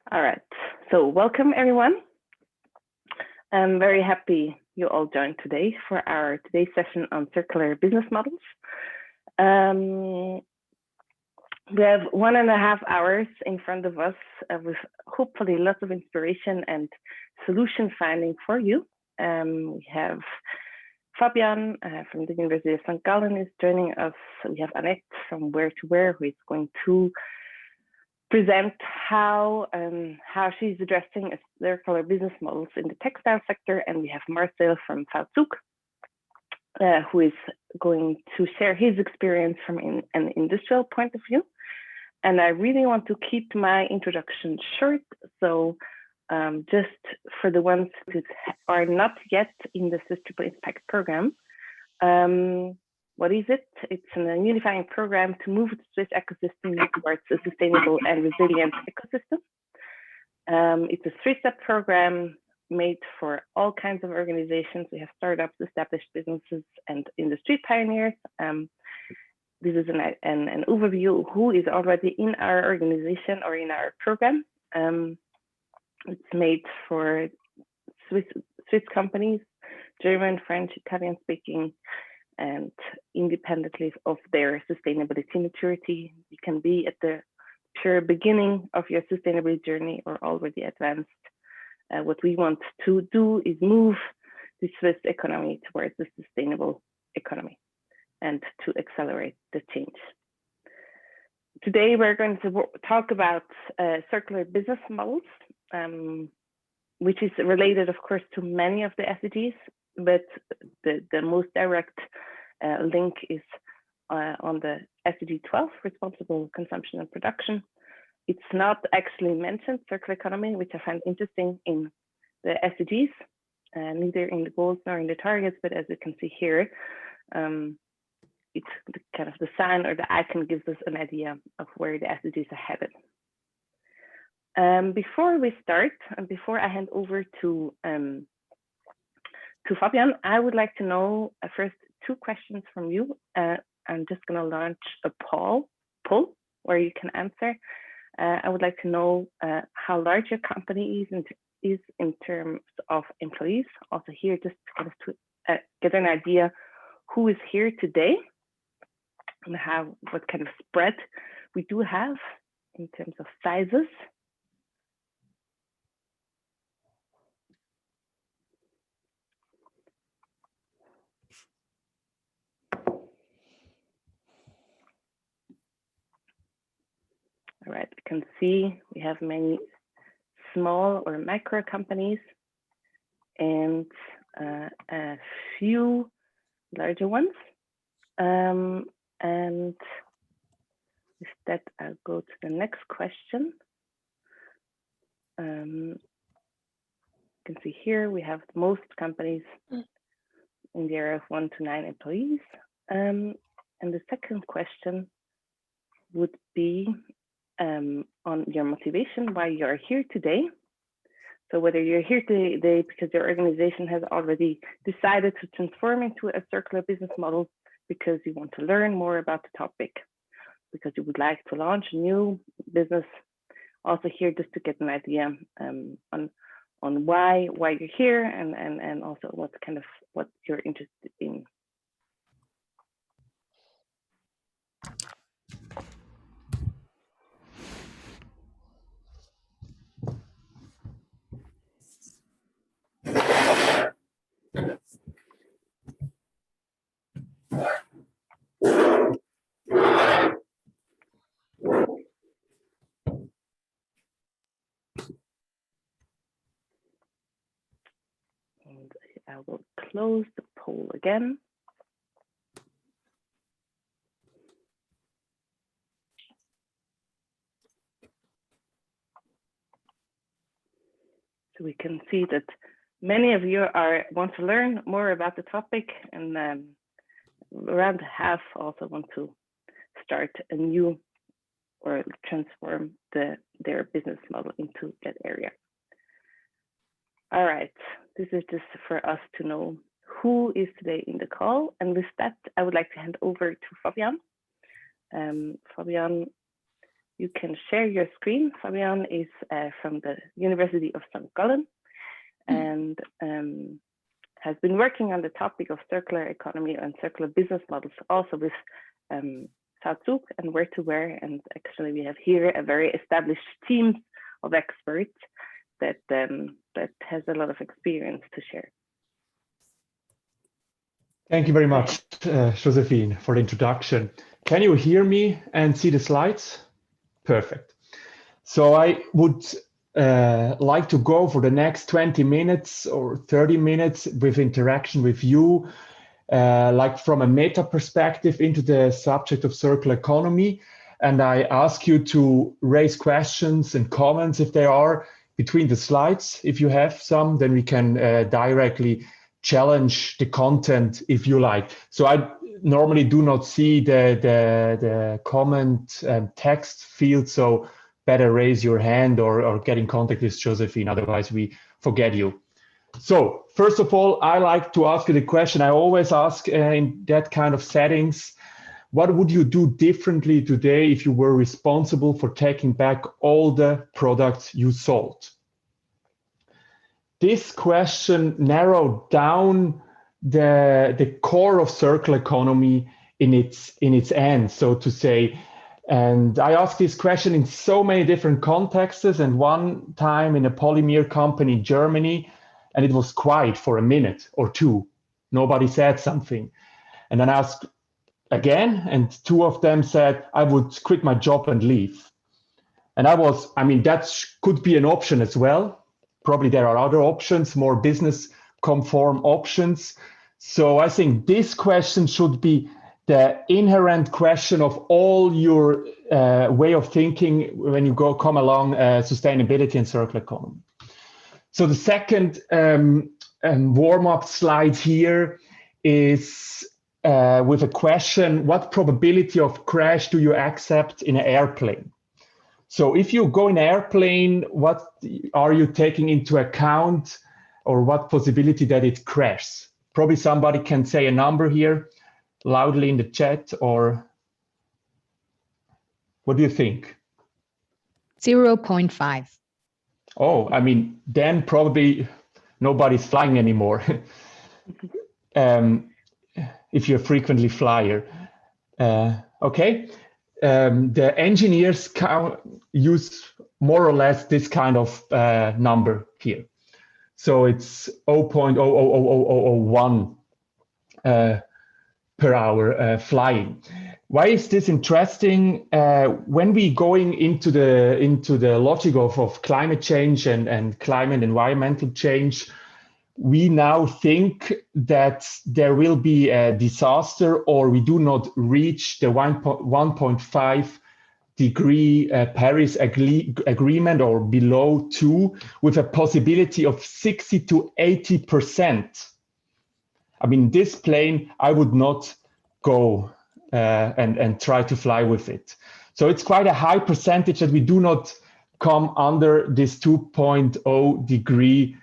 All right, so welcome everyone. I'm very happy you all joined today for our today's session on circular business models. We have 1.5 hours in front of us with hopefully lots of inspiration and solution finding for you. We have Fabian from the University of St. Gallen is joining us. We have Annette from Where to Where, who is going to present how she's addressing circular business models in the textile sector. And we have Marcel from V-Zug, who is going to share his experience from an industrial point of view. And I really want to keep my introduction short. So just for the ones who are not yet in the Sustainable Impact program, what is it? It's a unifying program to move the Swiss ecosystem towards a sustainable and resilient ecosystem. It's a 3-step program made for all kinds of organizations. We have startups, established businesses, and industry pioneers. This is an overview of who is already in our organization or in our program. It's made for Swiss companies, German, French, Italian speaking, and independently of their sustainability maturity. You can be at the pure beginning of your sustainability journey or already advanced. What we want to do is move the Swiss economy towards a sustainable economy and to accelerate the change. Today, we're going to talk about circular business models, which is related, of course, to many of the SDGs, but the most direct link is on the SDG 12, responsible consumption and production. It's not actually mentioned, circular economy, which I find interesting in the SDGs, neither in the goals nor in the targets, but as you can see here, it's kind of the sign or the icon gives us an idea of where the SDGs are headed. Before we start, and before I hand over to Fabian, I would like to know first 2 questions from you. I'm just going to launch a poll where you can answer. I would like to know how large your company is in terms of employees. Also here, just kind of to get an idea who is here today and what kind of spread we do have in terms of sizes. All right, we can see we have many small or micro companies and a few larger ones. And with that, I'll go to the next question. You can see here we have most companies in the area of 1 to 9 employees. And the second question would be on your motivation, why you're here today. So whether you're here today because your organization has already decided to transform into a circular business model because you want to learn more about the topic, because you would like to launch a new business. Also here just to get an idea on why you're here and also what you're interested in. And I will close the poll again. So we can see that many of you want to learn more about the topic, and around half also want to start a new or transform their business model into that area. All right, this is just for us to know who is today in the call. And with that, I would like to hand over to Fabian. Fabian you can share your screen. Fabian is from the University of St. Gallen and has been working on the topic of circular economy and circular business models, also with V-Zug and where. And actually, we have here a very established team of experts that has a lot of experience to share. Thank you very much, Josephine, for the introduction. Can you hear me and see the slides? Perfect. So I would like to go for the next 20 minutes or 30 minutes with interaction with you, like from a meta perspective into the subject of circular economy. And I ask you to raise questions and comments if there are between the slides. If you have some, then we can directly challenge the content if you like. So I normally do not see the comment text field, so better raise your hand or get in contact with Josephine, otherwise we forget you. So first of all, I like to ask you the question I always ask in that kind of settings. What would you do differently today if you were responsible for taking back all the products you sold? This question narrowed down the core of circular economy in its end, so to say. And I asked this question in so many different contexts, and one time in a polymer company in Germany, and it was quiet for a minute or two. Nobody said something. And then I asked again, and two of them said, I would quit my job and leave. And that could be an option as well. Probably there are other options, more business conform options. So I think this question should be the inherent question of all your way of thinking when you come along sustainability and circular economy. So the second warm-up slide here is with a question: what probability of crash do you accept in an airplane? So if you go in an airplane, what are you taking into account, or what possibility that it crashes? Probably somebody can say a number here loudly in the chat, or what do you think? 0.5. Oh, then probably nobody's flying anymore. If you're a frequently flyer. Okay. The engineers use more or less this kind of number here. So it's 0.000001 per hour flying. Why is this interesting? When we going into the logic of climate change and climate environmental change, we now think that there will be a disaster, or we do not reach the 1.5 degree Paris agreement, or below 2, with a possibility of 60 to 80%. This plane, I would not go and try to fly with it. So it's quite a high percentage that we do not come under this 2.0 degree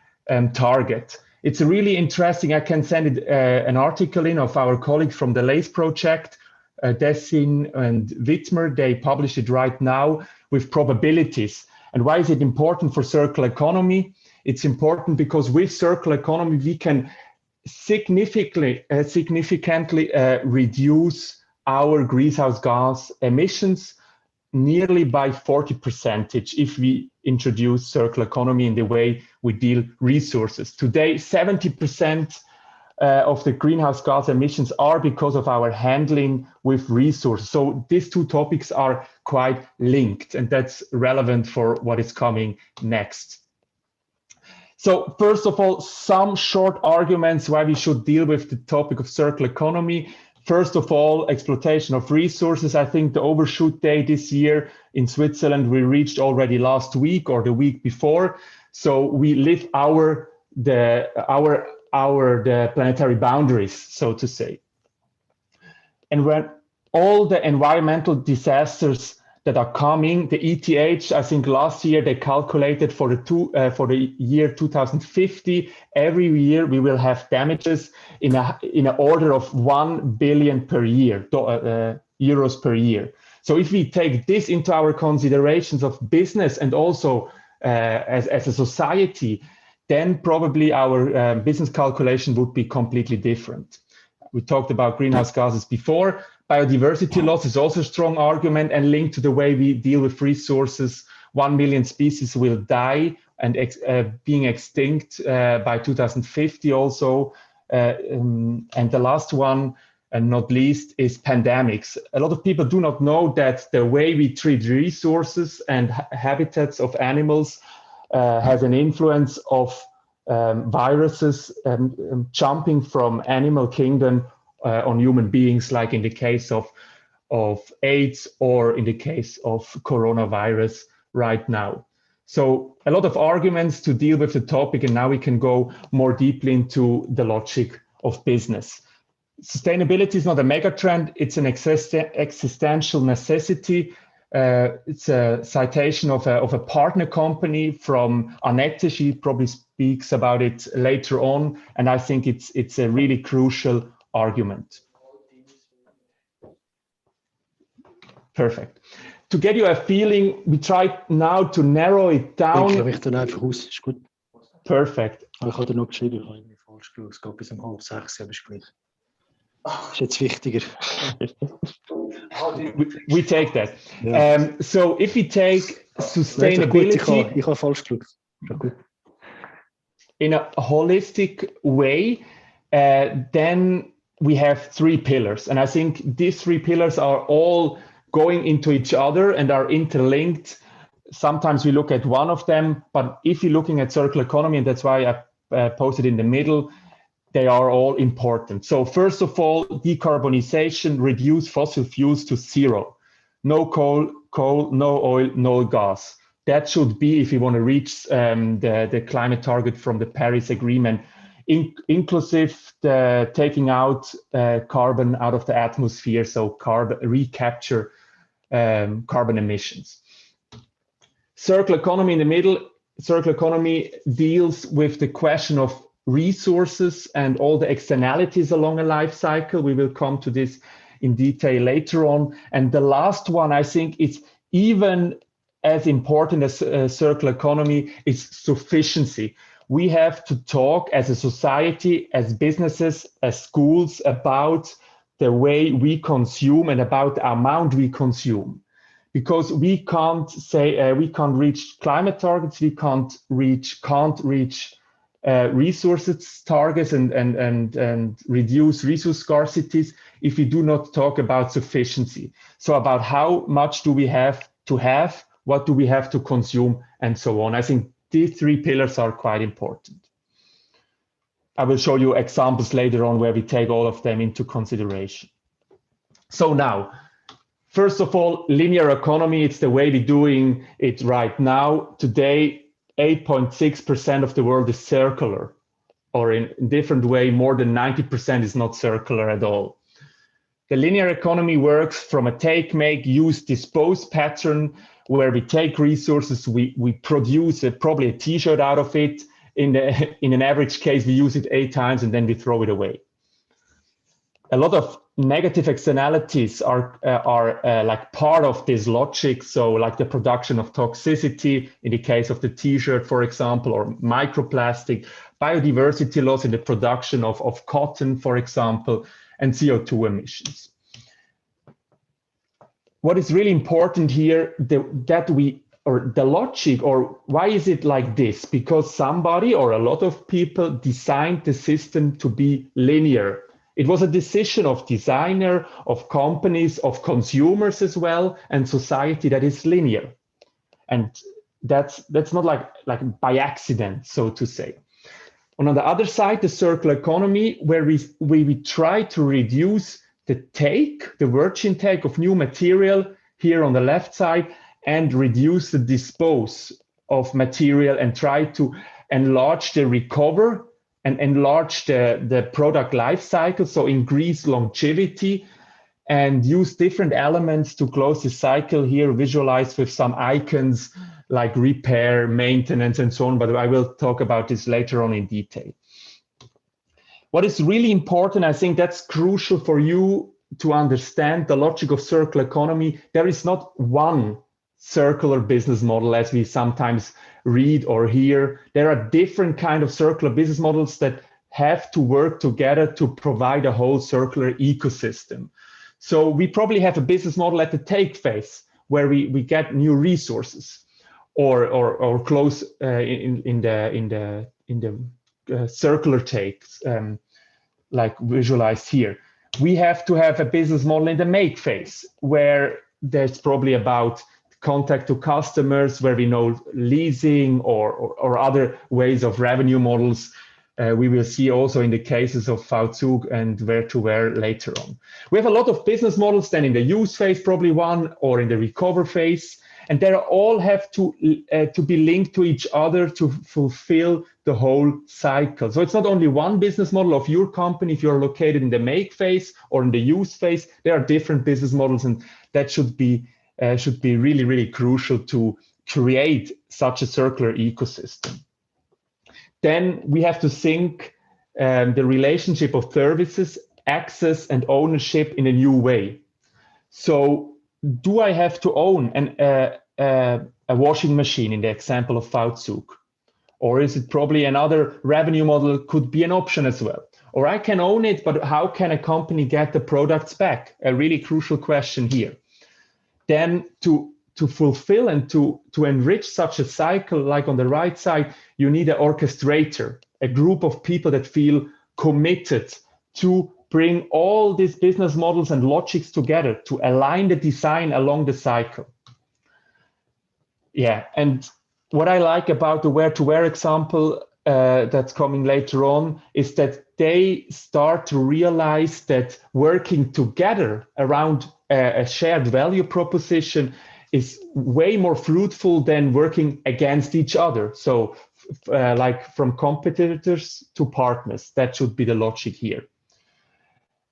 target. It's really interesting. I can send an article in of our colleagues from the LACE project, Dessin and Wittmer. They published it right now with probabilities. And why is it important for circular economy? It's important because with circular economy, we can significantly reduce our greenhouse gas emissions nearly by 40% if we introduce circular economy in the way we deal resources. Today, 70% of the greenhouse gas emissions are because of our handling with resources. So these two topics are quite linked, and that's relevant for what is coming next. So first of all, some short arguments why we should deal with the topic of circular economy. First of all, exploitation of resources. I think the overshoot day this year in Switzerland we reached already last week or the week before. So we live the planetary boundaries, so to say. And when all the environmental disasters that are coming, the ETH, I think last year they calculated for the year 2050, every year we will have damages in an order of 1 billion per year, euros per year. So if we take this into our considerations of business and also as a society, then probably our business calculation would be completely different. We talked about greenhouse gases before. Biodiversity loss is also a strong argument and linked to the way we deal with resources. 1 million species will die and being extinct by 2050 also. And the last one, and not least, is pandemics. A lot of people do not know that the way we treat resources and habitats of animals has an influence of viruses jumping from animal kingdom on human beings, like in the case of AIDS or in the case of coronavirus right now. So a lot of arguments to deal with the topic, and now we can go more deeply into the logic of business. Sustainability is not a mega trend, it's an existential necessity. It's a citation of a partner company from Annette. She probably speaks about it later on, and I think it's a really crucial argument. Perfect. To get you a feeling, we try now to narrow it down. Ich dann einfach aus, ist gut. Perfect. Ich habe noch geschrieben, ich habe irgendwie falsch geschaut. Es geht bis um 5:30, aber ist gleich. Ist jetzt wichtiger. We take that. Yeah. So if we take sustainability ich habe falsch geschaut. in a holistic way, then we have 3 pillars. And I think these 3 pillars are all going into each other and are interlinked. Sometimes we look at one of them, but if you're looking at circular economy, and that's why I posted in the middle, they are all important. So first of all, decarbonization, reduce fossil fuels to 0. No coal, no oil, no gas. That should be, if you want to reach the climate target from the Paris Agreement, inclusive the taking out carbon out of the atmosphere, so carbon recapture carbon emissions. Circular economy in the middle. Circular economy deals with the question of resources and all the externalities along a life cycle. We will come to this in detail later on. And the last one, I think, is even as important as circular economy, is sufficiency. We have to talk as a society, as businesses, as schools, about the way we consume and about the amount we consume. Because we can't say we can't reach climate targets, we can't reach resources targets and reduce resource scarcities if we do not talk about sufficiency. So about how much do we have to have, what do we have to consume, and so on. I think these 3 pillars are quite important. I will show you examples later on where we take all of them into consideration. So now, first of all, linear economy, it's the way we're doing it right now. Today, 8.6% of the world is circular, or in a different way, more than 90% is not circular at all. The linear economy works from a take, make, use, dispose pattern, where we take resources, we produce probably a t-shirt out of it. In an average case, we use it 8 times and then we throw it away. A lot of negative externalities are like part of this logic. So like the production of toxicity in the case of the t-shirt, for example, or microplastic, biodiversity loss in the production of cotton, for example, and CO2 emissions. What is really important here, the logic, or why is it like this? Because somebody or a lot of people designed the system to be linear. It was a decision of designer, of companies, of consumers as well, and society that is linear. And that's not like by accident, so to say. And on the other side, the circular economy, where we try to reduce the virgin take of new material here on the left side, and reduce the dispose of material and try to enlarge the recover and enlarge the product life cycle, so increase longevity and use different elements to close the cycle here, visualized with some icons like repair, maintenance, and so on, but I will talk about this later on in detail. What is really important, I think that's crucial for you to understand the logic of circular economy, there is not one circular business model as we sometimes read or hear. There are different kind of circular business models that have to work together to provide a whole circular ecosystem. So we probably have a business model at the take phase where we get new resources, or close in the circular takes, like visualized here. We have to have a business model in the make phase where there's probably about contact to customers, where we know leasing or other ways of revenue models. We will see also in the cases of V-Zug and where later on. We have a lot of business models then in the use phase, probably one, or in the recover phase, and they all have to be linked to each other to fulfill the whole cycle. So it's not only one business model of your company. If you're located in the make phase or in the use phase, there are different business models, and that should be really, really crucial to create such a circular ecosystem. Then we have to think the relationship of services, access, and ownership in a new way. So do I have to own a washing machine in the example of V-Zug? Or is it probably another revenue model could be an option as well? Or I can own it, but how can a company get the products back? A really crucial question here. Then to fulfill and to enrich such a cycle, like on the right side, you need an orchestrator, a group of people that feel committed to bring all these business models and logics together to align the design along the cycle. Yeah, and what I like about the where-to-where example that's coming later on is that they start to realize that working together around a shared value proposition is way more fruitful than working against each other. So like from competitors to partners, that should be the logic here.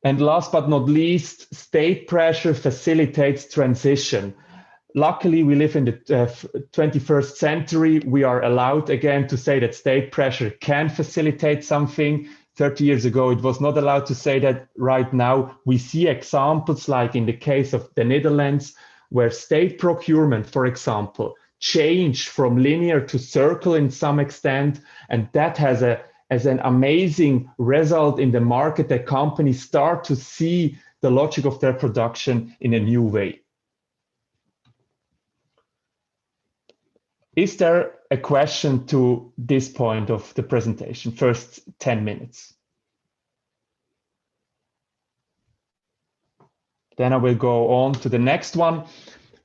And last but not least, state pressure facilitates transition. Luckily, we live in the 21st century. We are allowed again to say that state pressure can facilitate something. 30 years ago, it was not allowed to say that. Right now, we see examples like in the case of the Netherlands, where state procurement, for example, changed from linear to circle in some extent. And that has an amazing result in the market that companies start to see the logic of their production in a new way. Is there a question to this point of the presentation, first 10 minutes? Then I will go on to the next one.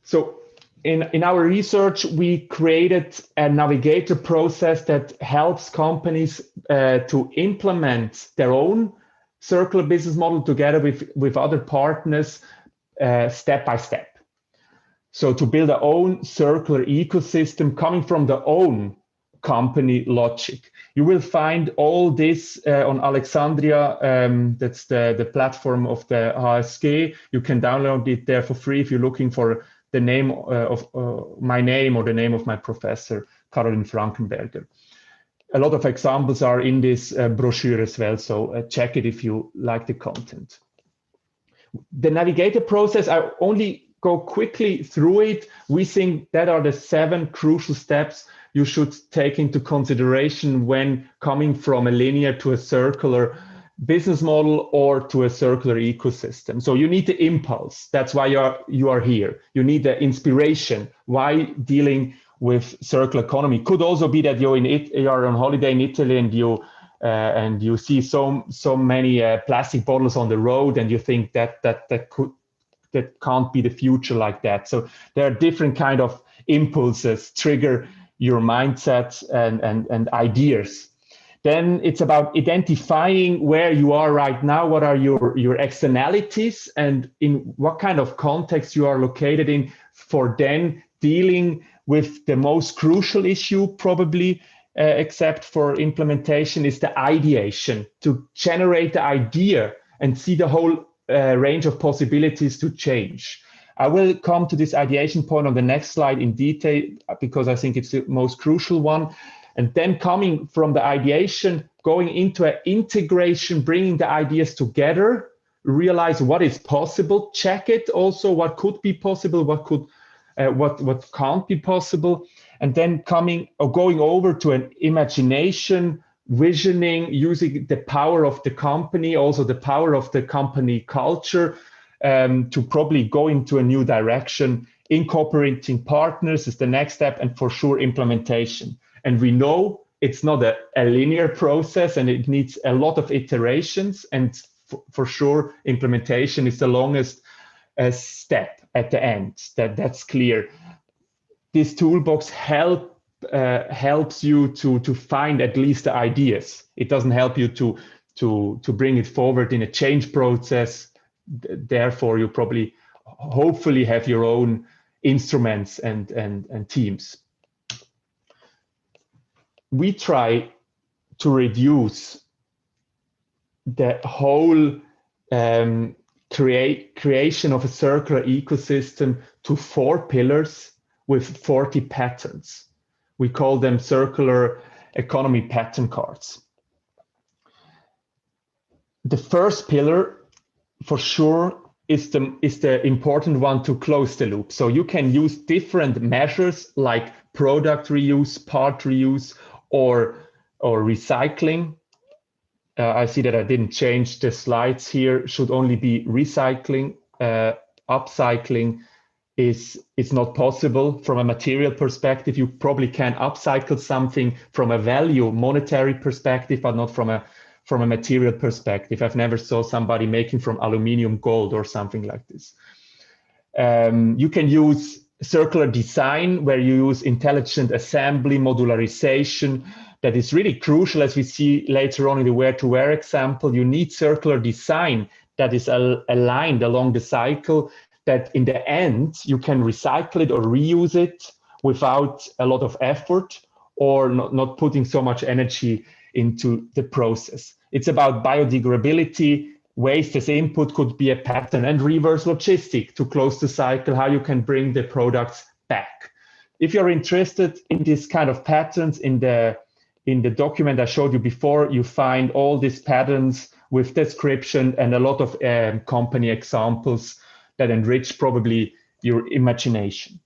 So in our research, we created a Navigator process that helps companies to implement their own circular business model together with other partners step by step. So to build our own circular ecosystem coming from their own company logic. You will find all this on Alexandria. That's the platform of the HSG. You can download it there for free if you're looking for the name of my name or the name of my professor, Caroline Frankenberger. A lot of examples are in this brochure as well, so check it if you like the content. The Navigator process, I only go quickly through it. We think that are the 7 crucial steps you should take into consideration when coming from a linear to a circular business model or to a circular ecosystem. So you need the impulse. That's why you are here. You need the inspiration. Why dealing with circular economy? Could also be that you are on holiday in Italy and you see so many plastic bottles on the road, and you think that can't be the future like that. So there are different kind of impulses trigger your mindset and ideas. Then it's about identifying where you are right now, what are your externalities, and in what kind of context you are located in, for then dealing with the most crucial issue, probably, except for implementation, is the ideation, to generate the idea and see the whole range of possibilities to change. I will come to this ideation point on the next slide in detail because I think it's the most crucial one. And then coming from the ideation, going into an integration, bringing the ideas together, realize what is possible, check it also, what could be possible, what can't be possible, and then going over to an imagination, visioning, using the power of the company, also the power of the company culture, to probably go into a new direction. Incorporating partners is the next step, and for sure implementation. And we know it's not a linear process, and it needs a lot of iterations, and for sure implementation is the longest step at the end. That's clear. This toolbox helps you to find at least the ideas. It doesn't help you to bring it forward in a change process. Therefore, you probably hopefully have your own instruments and teams. We try to reduce the whole creation of a circular ecosystem to 4 pillars with 40 patterns. We call them circular economy pattern cards. The first pillar, for sure, is the important one to close the loop. So you can use different measures like product reuse, part reuse, or recycling. I see that I didn't change the slides here. Should only be recycling. Upcycling is not possible from a material perspective. You probably can upcycle something from a value monetary perspective, but not from a material perspective. I've never saw somebody making from aluminium gold or something like this. You can use circular design, where you use intelligent assembly, modularization. That is really crucial, as we see later on in the where-to-where example. You need circular design that is aligned along the cycle, that in the end you can recycle it or reuse it without a lot of effort, or not putting so much energy into the process. It's about biodegradability. Waste as input could be a pattern, and reverse logistic to close the cycle, how you can bring the products back. If you're interested in this kind of patterns, in the document I showed you before, you find all these patterns with description and a lot of company examples that enrich probably your imagination.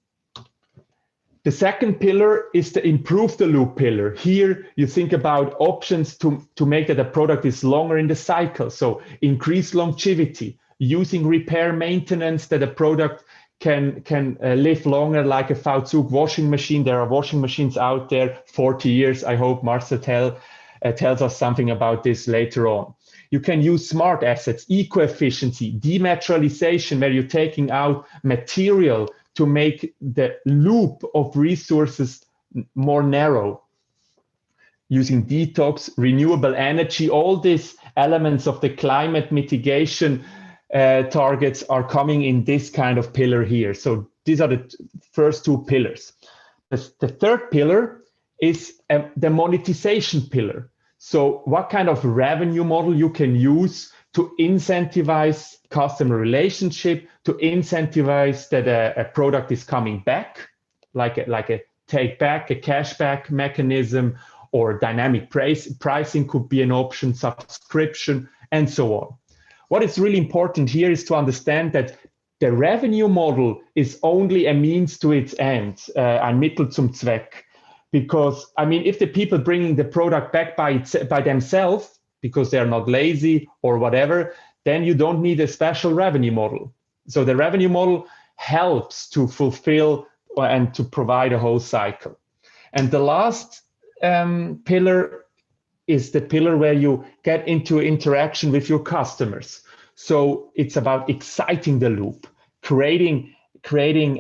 The second pillar is the improve the loop pillar. Here you think about options to make that a product is longer in the cycle. So increase longevity, using repair maintenance, that a product can live longer, like a V-Zug washing machine. There are washing machines out there 40 years. I hope Marcel tells us something about this later on. You can use smart assets, eco-efficiency, dematerialization, where you're taking out material to make the loop of resources more narrow. Using detox, renewable energy, all these elements of the climate mitigation targets are coming in this kind of pillar here. So these are the first 2 pillars. The third pillar is the monetization pillar. So what kind of revenue model you can use to incentivize customer relationship, to incentivize that a product is coming back, like a take back, a cashback mechanism, or dynamic pricing could be an option, subscription, and so on. What is really important here is to understand that the revenue model is only a means to its end, ein Mittel zum Zweck. Because, I mean, if the people bringing the product back by themselves, because they're not lazy or whatever, then you don't need a special revenue model. So the revenue model helps to fulfill and to provide a whole cycle. And the last pillar is the pillar where you get into interaction with your customers. So it's about exciting the loop, creating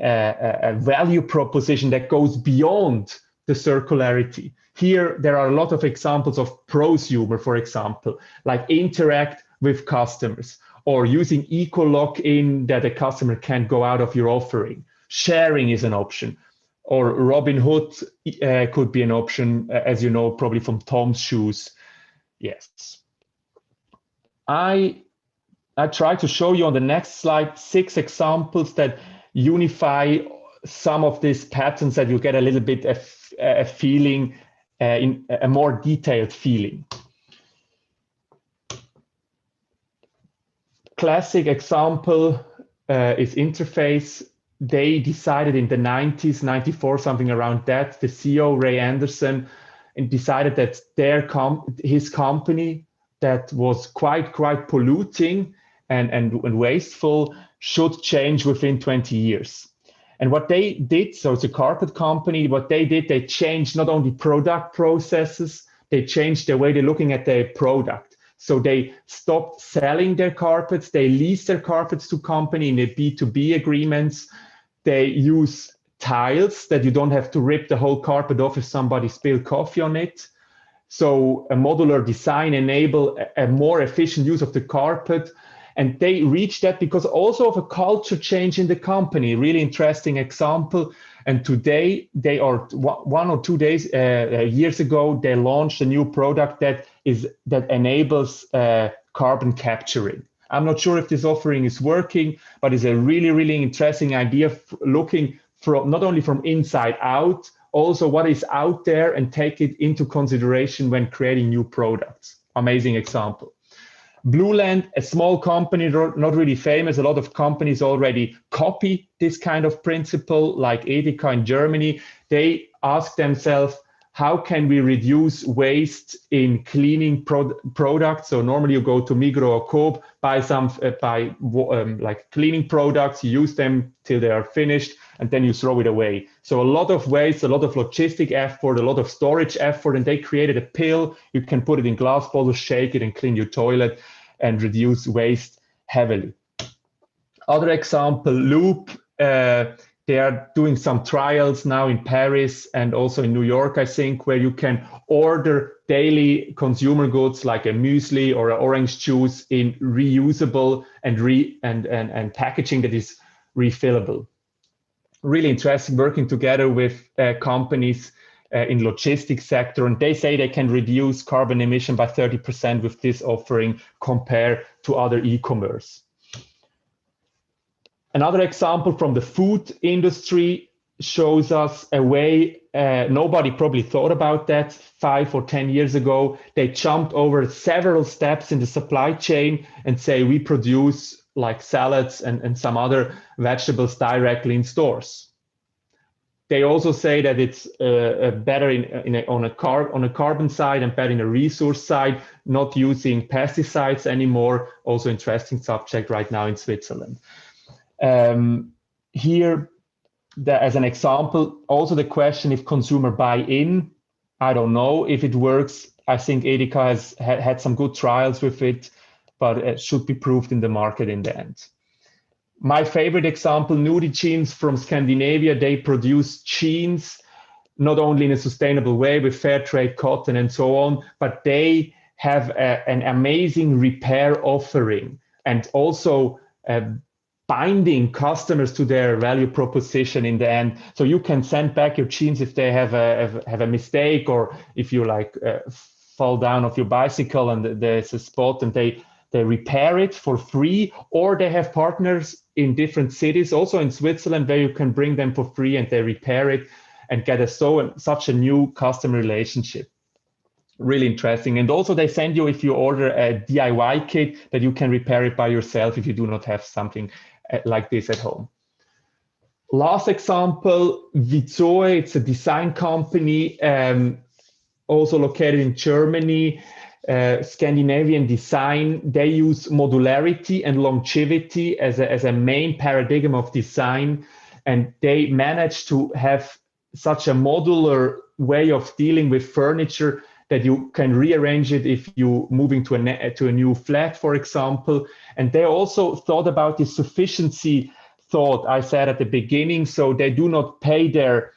a value proposition that goes beyond the circularity. Here, there are a lot of examples of prosumer, for example, like interact with customers, or using eco-lock-in that a customer can't go out of your offering. Sharing is an option, or Robin Hood could be an option, as you know, probably from Tom's Shoes. Yes. I try to show you on the next slide 6 examples that unify some of these patterns, that you get a little bit a feeling, in a more detailed feeling. classic example is interface. They decided in the 90s, 94, something around that, the CEO, Ray Anderson, and decided that his company that was quite polluting and wasteful should change within 20 years. And what they did, so it's a carpet company, what they did, they changed not only product processes, they changed the way they're looking at their product. So they stopped selling their carpets, they leased their carpets to company in a B2B agreements. They use tiles that you don't have to rip the whole carpet off if somebody spilled coffee on it. So a modular design enable a more efficient use of the carpet. And they reached that because also of a culture change in the company, really interesting example. And today they are 1 or 2 days, years ago, they launched a new product that enables carbon capturing. I'm not sure if this offering is working, but it's a really interesting idea looking from not only from inside out, also what is out there and take it into consideration when creating new products. Amazing example. Blueland, a small company, not really famous. A lot of companies already copy this kind of principle, like Edeka in Germany. They ask themselves, how can we reduce waste in cleaning products? So normally you go to Migros or Coop, buy like cleaning products, you use them till they are finished, and then you throw it away. So a lot of waste, a lot of logistic effort, a lot of storage effort, and they created a pill. You can put it in glass bottles, shake it, and clean your toilet and reduce waste heavily. Other example, Loop. They are doing some trials now in Paris and also in New York, I think, where you can order daily consumer goods like a muesli or an orange juice in reusable and packaging that is refillable. Really interesting, working together with companies in logistics sector, and they say they can reduce carbon emission by 30% with this offering compared to other e-commerce. Another example from the food industry shows us a way nobody probably thought about that 5 or 10 years ago. They jumped over several steps in the supply chain and say we produce like salads and some other vegetables directly in stores. They also say that it's better on a carbon side and better in a resource side, not using pesticides anymore. Also interesting subject right now in Switzerland. Here, as an example, also the question if consumer buy in, I don't know if it works. I think Edeka has had some good trials with it, but it should be proved in the market in the end. My favorite example, Nudie Jeans from Scandinavia. They produce jeans not only in a sustainable way with fair trade cotton and so on, but they have an amazing repair offering and also binding customers to their value proposition in the end. So you can send back your jeans if they have a mistake, or if you like fall down off your bicycle and there's a spot and they repair it for free, or they have partners in different cities, also in Switzerland, where you can bring them for free and they repair it and get such a new customer relationship. Really interesting. And also they send you, if you order a DIY kit, that you can repair it by yourself if you do not have something like this at home. Last example, V-Zug, it's a design company, also located in Germany, Scandinavian design. They use modularity and longevity as a main paradigm of design. And they managed to have such a modular way of dealing with furniture that you can rearrange it if you're moving to a new flat, for example. And they also thought about the sufficiency thought I said at the beginning. So they do not pay their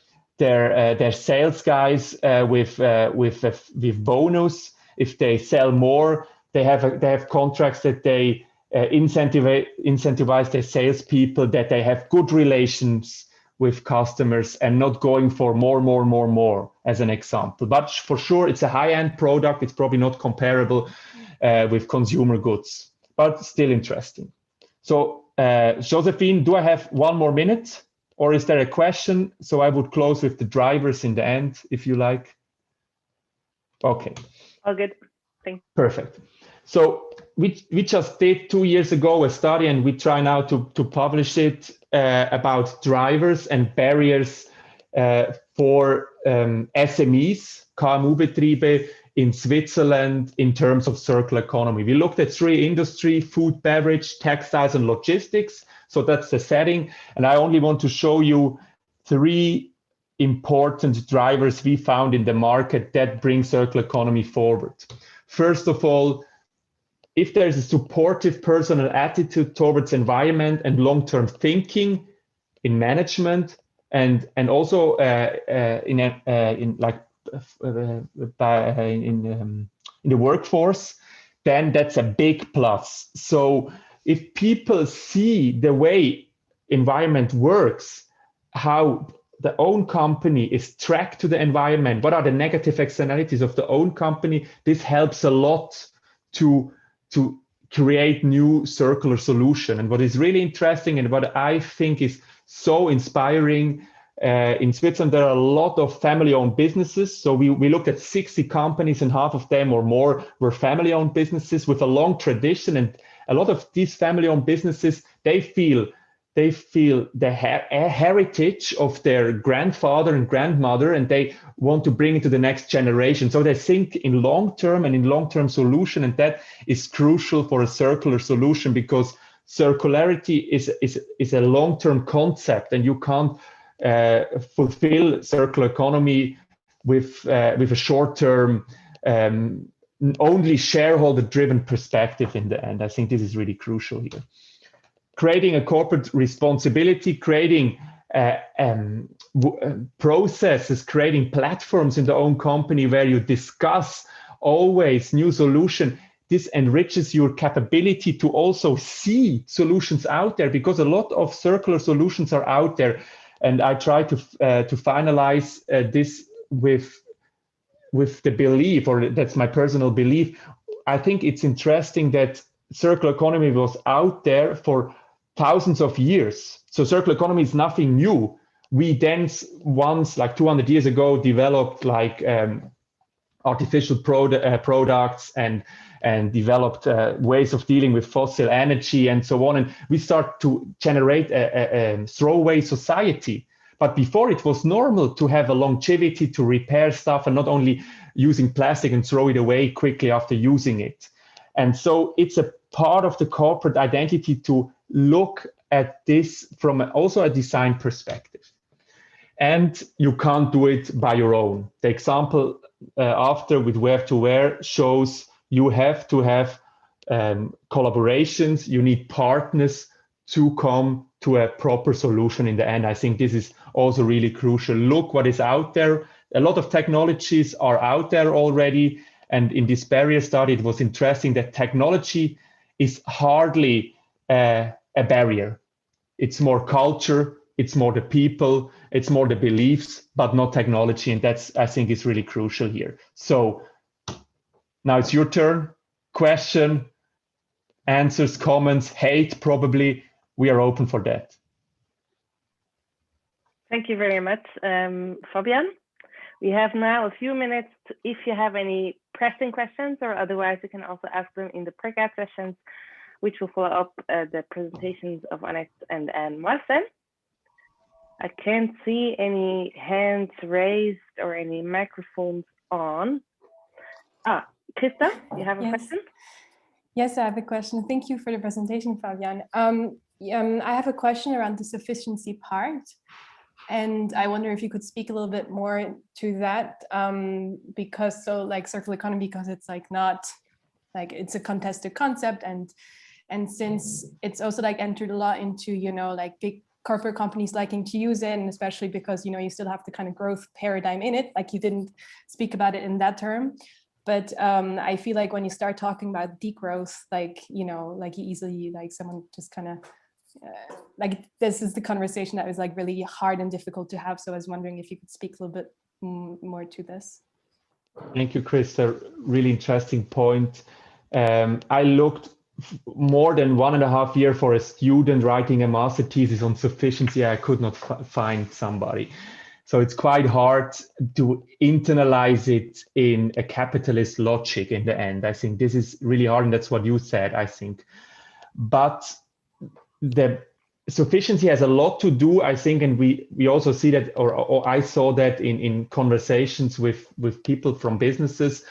sales guys with bonus. If they sell more, they have contracts that they incentivize their salespeople, that they have good relations with customers and not going for more as an example. But for sure, it's a high-end product. It's probably not comparable with consumer goods, but still interesting. So Josephine, do I have 1 more minute, or is there a question? So I would close with the drivers in the end, if you like. Okay. All good. Thanks. Perfect. So we just did 2 years ago a study, and we try now to publish it about drivers and barriers for SMEs, KMU-Betriebe in Switzerland in terms of circular economy. We looked at 3 industries: food, beverage, textiles, and logistics. So that's the setting. And I only want to show you 3 important drivers we found in the market that bring circular economy forward. First of all, if there's a supportive personal attitude towards environment and long-term thinking in management, and also in the workforce, then that's a big plus. So if people see the way environment works, how the own company is tracked to the environment, what are the negative externalities of the own company, this helps a lot to create new circular solution. And what is really interesting and what I think is so inspiring, in Switzerland, there are a lot of family-owned businesses. So we looked at 60 companies, and half of them or more were family-owned businesses with a long tradition. And a lot of these family-owned businesses, they feel the heritage of their grandfather and grandmother, and they want to bring it to the next generation. So they think in long-term and in long-term solution, and that is crucial for a circular solution, because circularity is a long-term concept, and you can't fulfill circular economy with a short-term, only shareholder-driven perspective in the end. I think this is really crucial here. Creating a corporate responsibility, creating processes, creating platforms in the own company where you discuss always new solution. This enriches your capability to also see solutions out there, because a lot of circular solutions are out there. And I try to finalize this with the belief, or that's my personal belief. I think it's interesting that circular economy was out there for thousands of years. So circular economy is nothing new. We then once, like 200 years ago, developed like artificial products and developed ways of dealing with fossil energy and so on. And we start to generate a throwaway society. But before, it was normal to have a longevity, to repair stuff, and not only using plastic and throw it away quickly after using it. And so it's a part of the corporate identity to look at this from also a design perspective. And you can't do it by your own. The example after with Where to Where shows you have to have collaborations. You need partners to come to a proper solution in the end. I think this is also really crucial. Look what is out there. A lot of technologies are out there already. And in this barrier study, it was interesting that technology is hardly a barrier. It's more culture, it's more the people, it's more the beliefs, but not technology. And that's, I think, is really crucial here. So now it's your turn. Question, answers, comments, hate, probably. We are open for that. Thank you very much, Fabian. We have now a few minutes if you have any pressing questions, or otherwise you can also ask them in the breakout sessions, which will follow up the presentations of Annette and Marcel. I can't see any hands raised or any microphones on. Krista, you have a question? Yes, I have a question. Thank you for the presentation, Fabian. I have a question around the sufficiency part. And I wonder if you could speak a little bit more to that, because so like circular economy, because it's like not like it's a contested concept, and since it's also like entered a lot into, you know, like big corporate companies liking to use it, and especially because, you know, you still have the kind of growth paradigm in it, like you didn't speak about it in that term. But I feel like when you start talking about degrowth, like, you know, like you easily, like someone just kind of, like this is the conversation that was like really hard and difficult to have. So I was wondering if you could speak a little bit more to this. Thank you, Krista. Really interesting point. I looked more than 1.5 years for a student writing a master thesis on sufficiency. I could not find somebody. So it's quite hard to internalize it in a capitalist logic in the end. I think this is really hard, and that's what you said, I think. But the sufficiency has a lot to do, I think, and we also see that, or I saw that in conversations with people from businesses,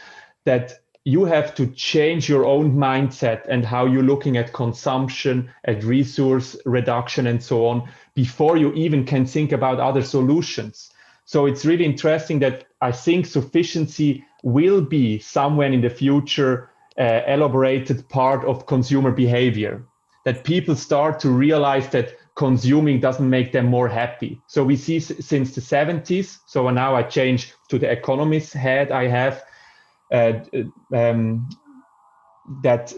that you have to change your own mindset and how you're looking at consumption, at resource reduction, and so on, before you even can think about other solutions. So it's really interesting that I think sufficiency will be somewhere in the future elaborated part of consumer behavior, that people start to realize that consuming doesn't make them more happy. So we see since the 70s, so now I change to the economist head I have, that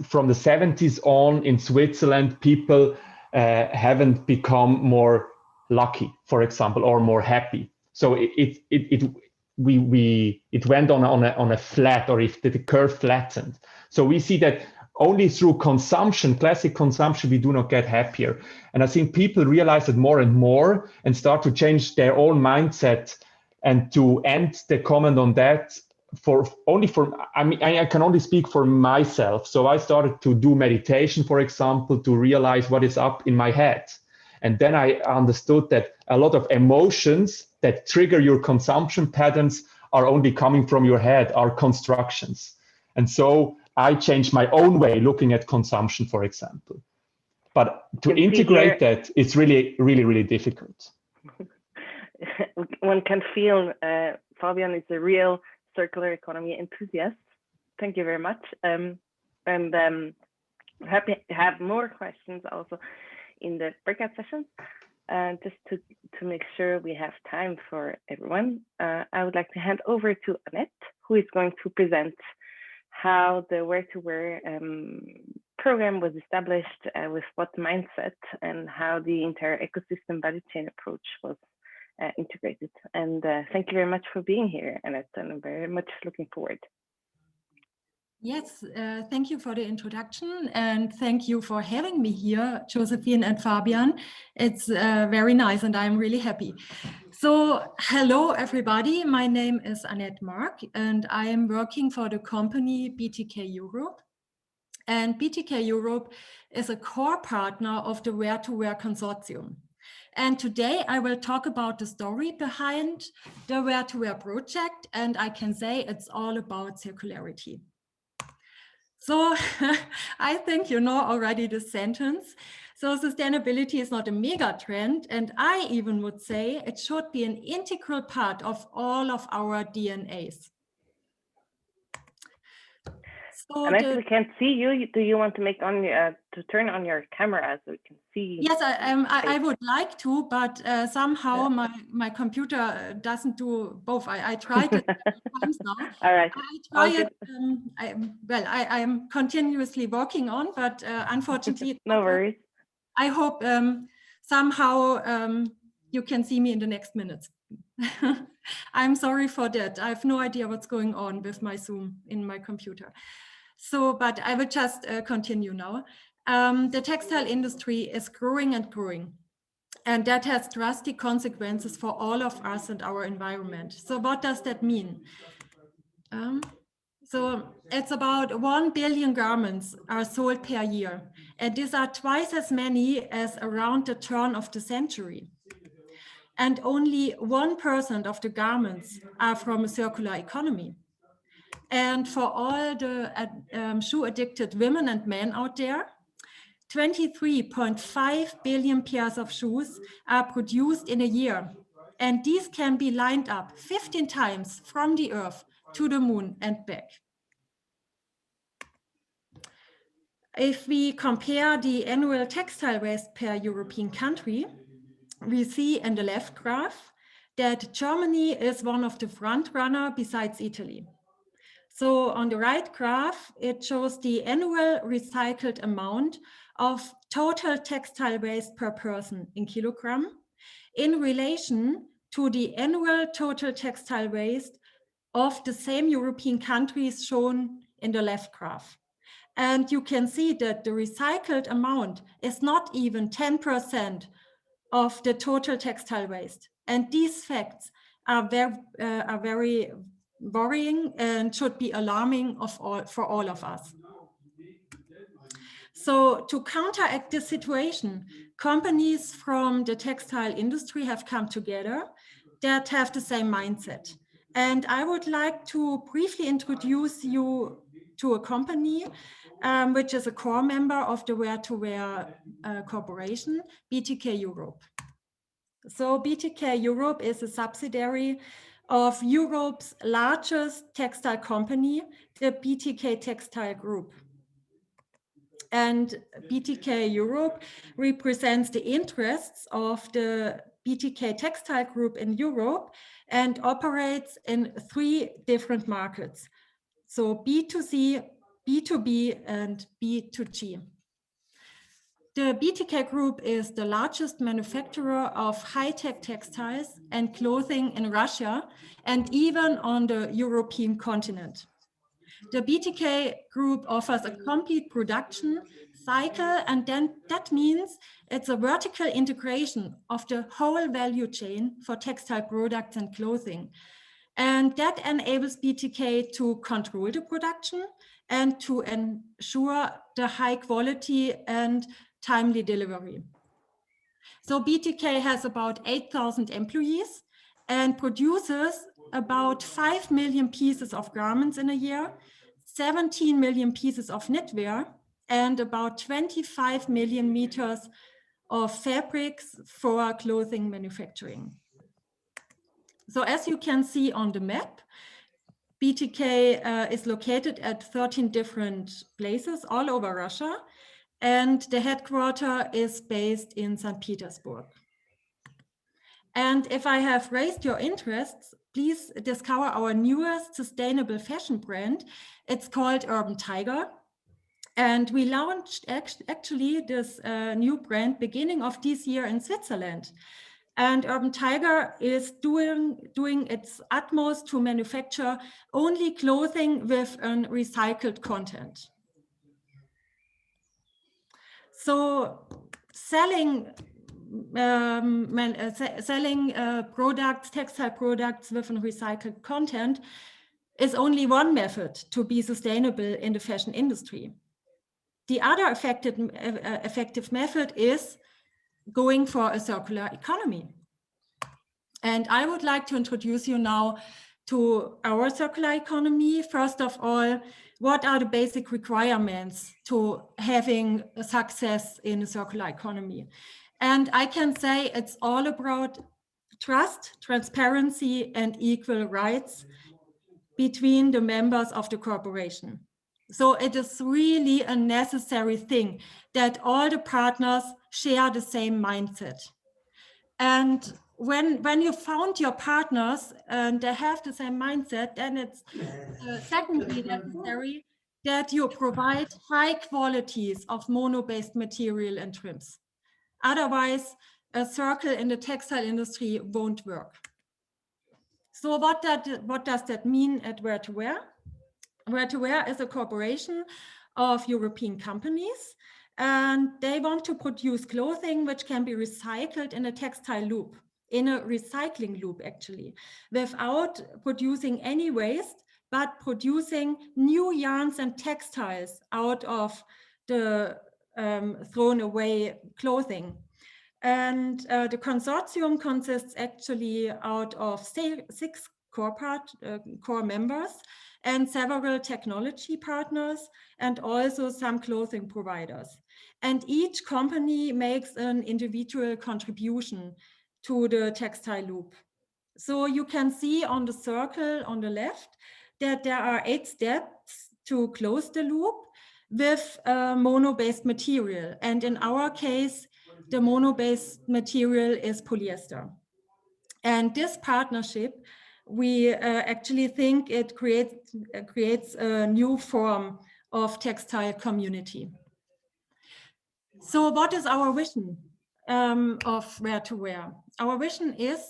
from the 70s on in Switzerland, people haven't become more lucky, for example, or more happy. So it went on a flat, or if the curve flattened. So we see that only through consumption, classic consumption, we do not get happier. And I think people realize it more and more and start to change their own mindset. And to end the comment on that, I can only speak for myself. So I started to do meditation, for example, to realize what is up in my head. And then I understood that a lot of emotions that trigger your consumption patterns are only coming from your head, are constructions. And so I changed my own way looking at consumption, for example. But to integrate that, it's really, really, really difficult. One can feel Fabian is a real circular economy enthusiast. Thank you very much. Happy to have more questions also in the breakout sessions. Just to make sure we have time for everyone, I would like to hand over to Annette, who is going to present how the Where-to-Where program was established, with what mindset, and how the entire ecosystem value chain approach was integrated. And thank you very much for being here, Annette, and I'm very much looking forward. Yes, thank you for the introduction, and thank you for having me here, Josephine and Fabian. It's very nice, and I'm really happy. So, hello everybody, my name is Annette Mark, and I am working for the company BTK Europe. And BTK Europe is a core partner of the Where-to-Where consortium. And today I will talk about the story behind the Where-to-Where project, and I can say it's all about circularity. So I think you know already the sentence. So sustainability is not a mega trend, and I even would say it should be an integral part of all of our DNAs. So Annette, we can't see you. Do you want to make on to turn on your camera so we can see? Yes, I would like to, but somehow my computer doesn't do both. I tried it times now. All right. I try it. I'm continuously working on, but unfortunately, no worries. I hope somehow you can see me in the next minutes. I'm sorry for that. I have no idea what's going on with my Zoom in my computer. So, but I will just continue now. The textile industry is growing and growing, and that has drastic consequences for all of us and our environment. So what does that mean? So it's about 1 billion garments are sold per year, and these are twice as many as around the turn of the century. And only 1% of the garments are from a circular economy. And for all the shoe-addicted women and men out there, 23.5 billion pairs of shoes are produced in a year. And these can be lined up 15 times from the Earth to the moon and back. If we compare the annual textile waste per European country, we see in the left graph that Germany is one of the front runners besides Italy. So on the right graph, it shows the annual recycled amount of total textile waste per person in kilogram in relation to the annual total textile waste of the same European countries shown in the left graph. And you can see that the recycled amount is not even 10% of the total textile waste. And these facts are very worrying and should be alarming for all of us. So to counteract this situation, companies from the textile industry have come together that have the same mindset. And I would like to briefly introduce you to a company which is a core member of the Wear-to-Wear corporation, BTK Europe. So BTK Europe is a subsidiary of Europe's largest textile company, the BTK Textile Group. And BTK Europe represents the interests of the BTK Textile Group in Europe and operates in 3 different markets. So B2C, B2B, and B2G. The BTK Group is the largest manufacturer of high-tech textiles and clothing in Russia and even on the European continent. The BTK Group offers a complete production cycle, and then that means it's a vertical integration of the whole value chain for textile products and clothing. And that enables BTK to control the production and to ensure the high quality and timely delivery. So BTK has about 8,000 employees and produces about 5 million pieces of garments in a year, 17 million pieces of knitwear, and about 25 million meters of fabrics for clothing manufacturing. So as you can see on the map, BTK is located at 13 different places all over Russia, and the headquarters is based in St. Petersburg. And if I have raised your interests, please discover our newest sustainable fashion brand. It's called Urban Tiger. And we launched actually this new brand beginning of this year in Switzerland. And Urban Tiger is doing its utmost to manufacture only clothing with an recycled content. So selling products, textile products with a recycled content is only one method to be sustainable in the fashion industry. The other effective method is going for a circular economy. And I would like to introduce you now to our circular economy. First of all, what are the basic requirements to having a success in a circular economy? And I can say it's all about trust, transparency, and equal rights between the members of the corporation. So it is really a necessary thing that all the partners share the same mindset. And when you found your partners and they have the same mindset, then it's secondly necessary that you provide high qualities of mono-based material and trims. Otherwise, a circle in the textile industry won't work. So what does that mean at Wear-to-Wear? Wear-to-Wear is a corporation of European companies, and they want to produce clothing which can be recycled in a textile loop, in a recycling loop actually, without producing any waste, but producing new yarns and textiles out of the thrown away clothing. And the consortium consists actually out of 6 core members and several technology partners and also some clothing providers. And each company makes an individual contribution to the textile loop. So you can see on the circle on the left that there are 8 steps to close the loop with mono-based material. And in our case, the mono-based material is polyester. And this partnership, we actually think it creates a new form of textile community. So what is our vision of Wear-to-Wear? Our vision is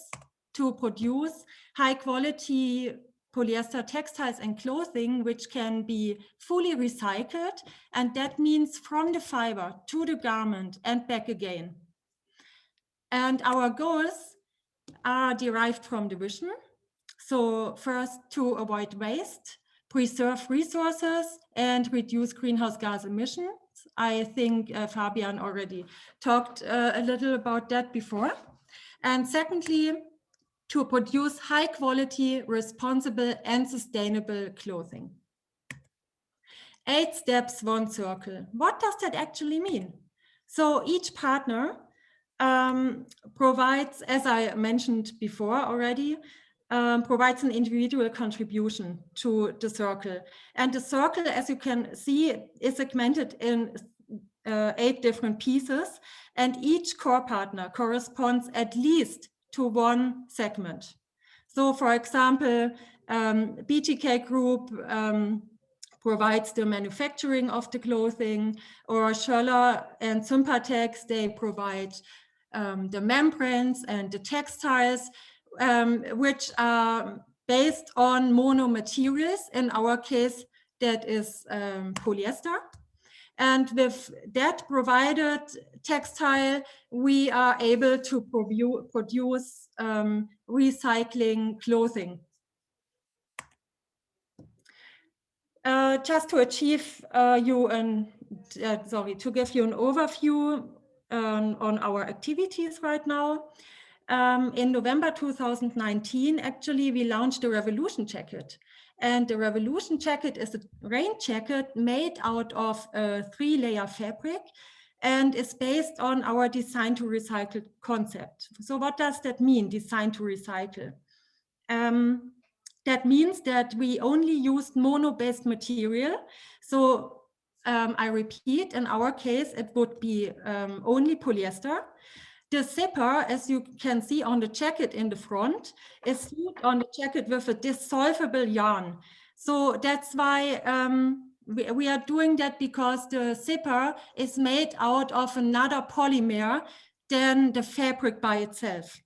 to produce high quality polyester textiles and clothing which can be fully recycled, and that means from the fiber to the garment and back again. And our goals are derived from the vision. So first, to avoid waste, preserve resources, and reduce greenhouse gas emissions. I think Fabian already talked a little about that before. And secondly, to produce high quality, responsible and sustainable clothing. 8 steps, 1 circle. What does that actually mean? So each partner provides, as I mentioned before already, provides an individual contribution to the circle. And the circle, as you can see, is segmented in 8 different pieces, and each core partner corresponds at least to 1 segment. So for example, BTK Group provides the manufacturing of the clothing, or Schoeller and Sympatex, they provide the membranes and the textiles, which are based on monomaterials. In our case, that is polyester. And with that provided textile, we are able to produce recycling clothing. Just to achieve to give you an overview on our activities right now. In November 2019, actually, we launched the Revolution Jacket. And the Revolution Jacket is a rain jacket made out of a 3-layer fabric and is based on our design to recycle concept. So what does that mean, design to recycle? That means that we only used mono-based material. So I repeat, in our case, it would be only polyester. The zipper, as you can see on the jacket in the front, is sewed on the jacket with a dissolvable yarn. So that's why we are doing that, because the zipper is made out of another polymer than the fabric by itself.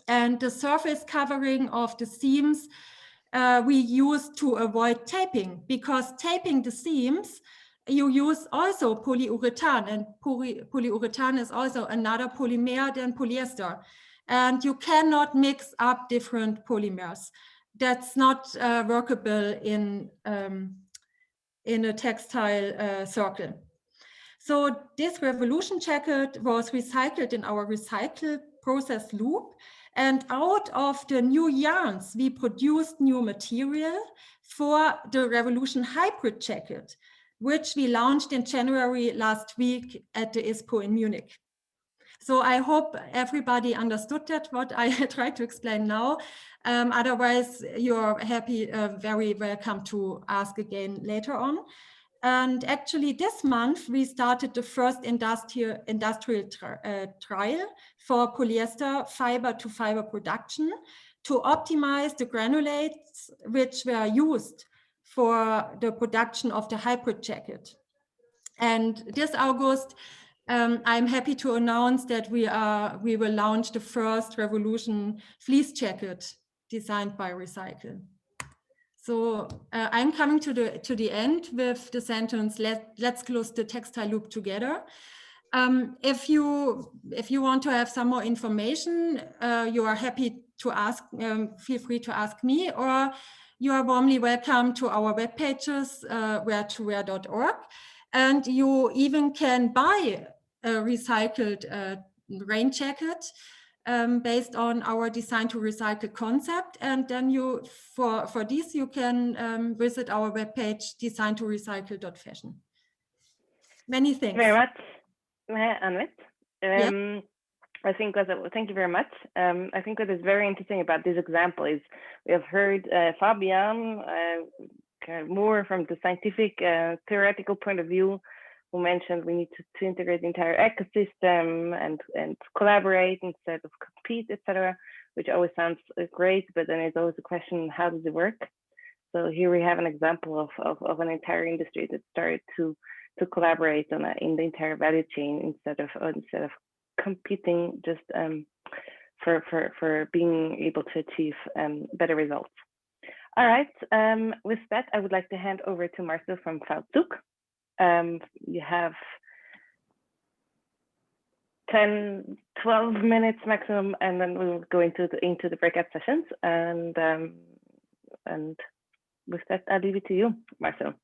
And the surface covering of the seams we use to avoid taping, because taping the seams, you use also polyurethane, and polyurethane is also another polymer than polyester. And you cannot mix up different polymers. That's not workable in a textile circle. So this Revolution Jacket was recycled in our recycle process loop. And out of the new yarns, we produced new material for the Revolution Hybrid Jacket, which we launched in January last week at the ISPO in Munich. So I hope everybody understood that, what I tried to explain now. Otherwise, you're very welcome to ask again later on. And actually this month, we started the first industrial trial for polyester fiber to fiber production to optimize the granulates which were used for the production of the hybrid jacket. And this August, I'm happy to announce that we will launch the first Revolution fleece jacket designed by Recycle. So I'm coming to the end with the sentence, let's close the textile loop together. If you want to have some more information, you are happy to ask, feel free to ask me, or you are warmly welcome to our web pages, where2wear.org. And you even can buy a recycled rain jacket based on our design to recycle concept. And then for this, you can visit our webpage, design2recycle.fashion. Many thanks. Very much, Annette. I think thank you very much. I think what is very interesting about this example is we have heard Fabian more from the scientific theoretical point of view, who mentioned we need to integrate the entire ecosystem and collaborate instead of compete, etc., which always sounds great, but then it's always a question, how does it work? So here we have an example of an entire industry that started to collaborate in the entire value chain instead of competing just for being able to achieve better results. All right, with that, I would like to hand over to Marcel from V-Zug. You have 10, 12 minutes maximum, and then we will go into the breakout sessions. And with that, I'll leave it to you, Marcel.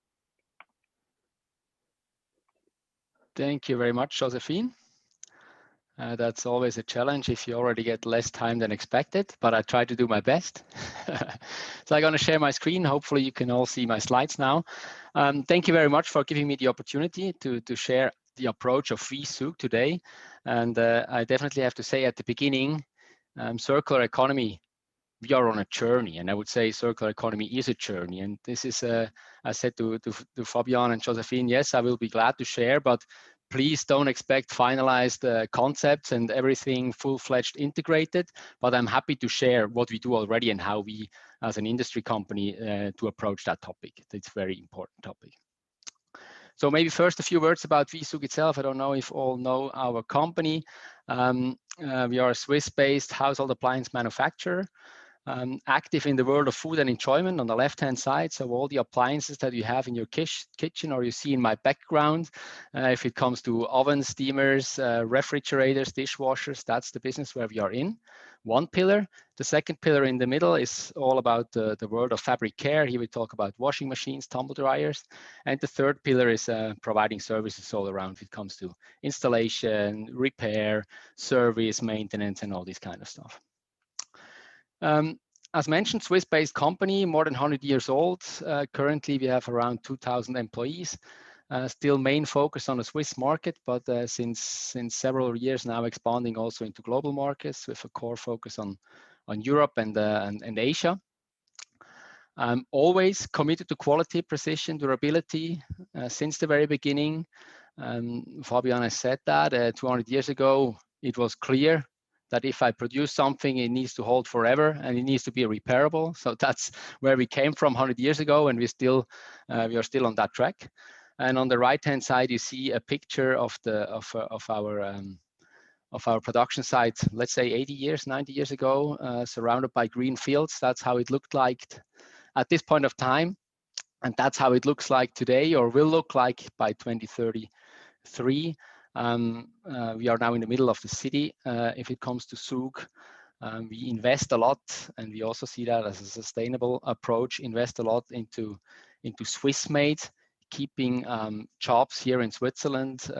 Thank you very much, Josephine. That's always a challenge if you already get less time than expected, but I try to do my best. So I'm going to share my screen. Hopefully you can all see my slides now. Thank you very much for giving me the opportunity to share the approach of V-Zug today. And I definitely have to say at the beginning, circular economy, we are on a journey, and I would say circular economy is a journey. And this is, I said to Fabian and Josephine, yes, I will be glad to share, but please don't expect finalized concepts and everything full-fledged integrated, but I'm happy to share what we do already and how we, as an industry company, to approach that topic. It's a very important topic. So maybe first a few words about V-Zug itself. I don't know if all know our company. We are a Swiss-based household appliance manufacturer. Active in the world of food and enjoyment on the left-hand side. So all the appliances that you have in your kitchen or you see in my background, if it comes to ovens, steamers, refrigerators, dishwashers, that's the business where we are in. One pillar. The second pillar in the middle is all about the world of fabric care. Here we talk about washing machines, tumble dryers. And the third pillar is providing services all around. It comes to installation, repair, service, maintenance, and all this kind of stuff. As mentioned, Swiss-based company, more than 100 years old. Currently, we have around 2,000 employees. Still main focus on the Swiss market, but since several years now expanding also into global markets with a core focus on Europe and Asia. Always committed to quality, precision, durability since the very beginning. Fabian has said that 200 years ago, it was clear that if I produce something, it needs to hold forever and it needs to be repairable. So that's where we came from 100 years ago, and we are still on that track. And on the right-hand side, you see a picture of our production site, let's say 80 years, 90 years ago, surrounded by green fields. That's how it looked like at this point of time, and that's how it looks like today, or will look like by 2033. We are now in the middle of the city. If it comes to Zug, we invest a lot, and we also see that as a sustainable approach. Invest a lot into Swiss-made, keeping jobs here in Switzerland,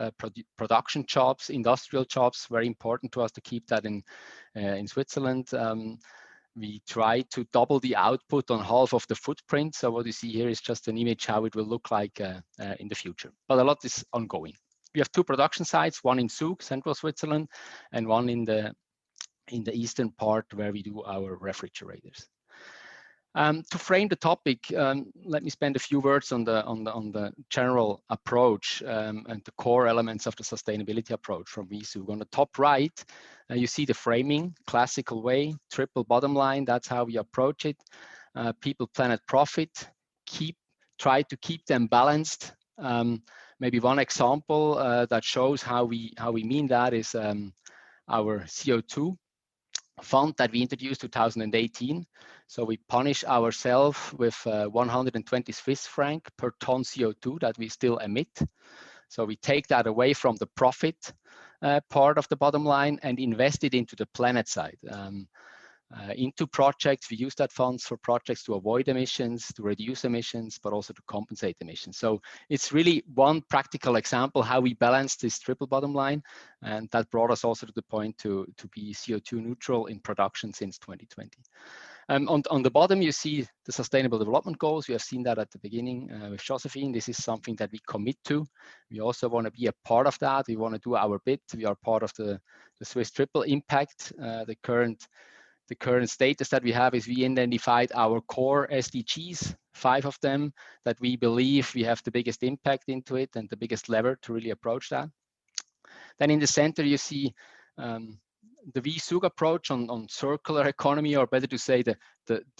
production jobs, industrial jobs. Very important to us to keep that in Switzerland. We try to double the output on half of the footprint. So what you see here is just an image how it will look like in the future. But a lot is ongoing. We have two production sites, one in Zug, central Switzerland, and one in the eastern part where we do our refrigerators. To frame the topic, let me spend a few words on the general approach and the core elements of the sustainability approach from V-Zug. On the top right, you see the framing, classical way, triple bottom line. That's how we approach it. People, planet, profit. Try to keep them balanced. Maybe one example that shows how we mean that is our CO2 fund that we introduced 2018. So we punish ourselves with 120 Swiss franc per ton CO2 that we still emit. So we take that away from the profit part of the bottom line and invest it into the planet side. Into projects, we use that funds for projects to avoid emissions, to reduce emissions, but also to compensate emissions. So it's really one practical example how we balance this triple bottom line, and that brought us also to the point to be CO2 neutral in production since 2020. On the bottom, you see the Sustainable Development Goals. We have seen that at the beginning with Josephine. This is something that we commit to. We also want to be a part of that. We want to do our bit. We are part of the Swiss Triple Impact. The current status that we have is we identified our core SDGs, 5 of them, that we believe we have the biggest impact into it and the biggest lever to really approach that. Then in the center, you see the V-Zug approach on circular economy, or better to say the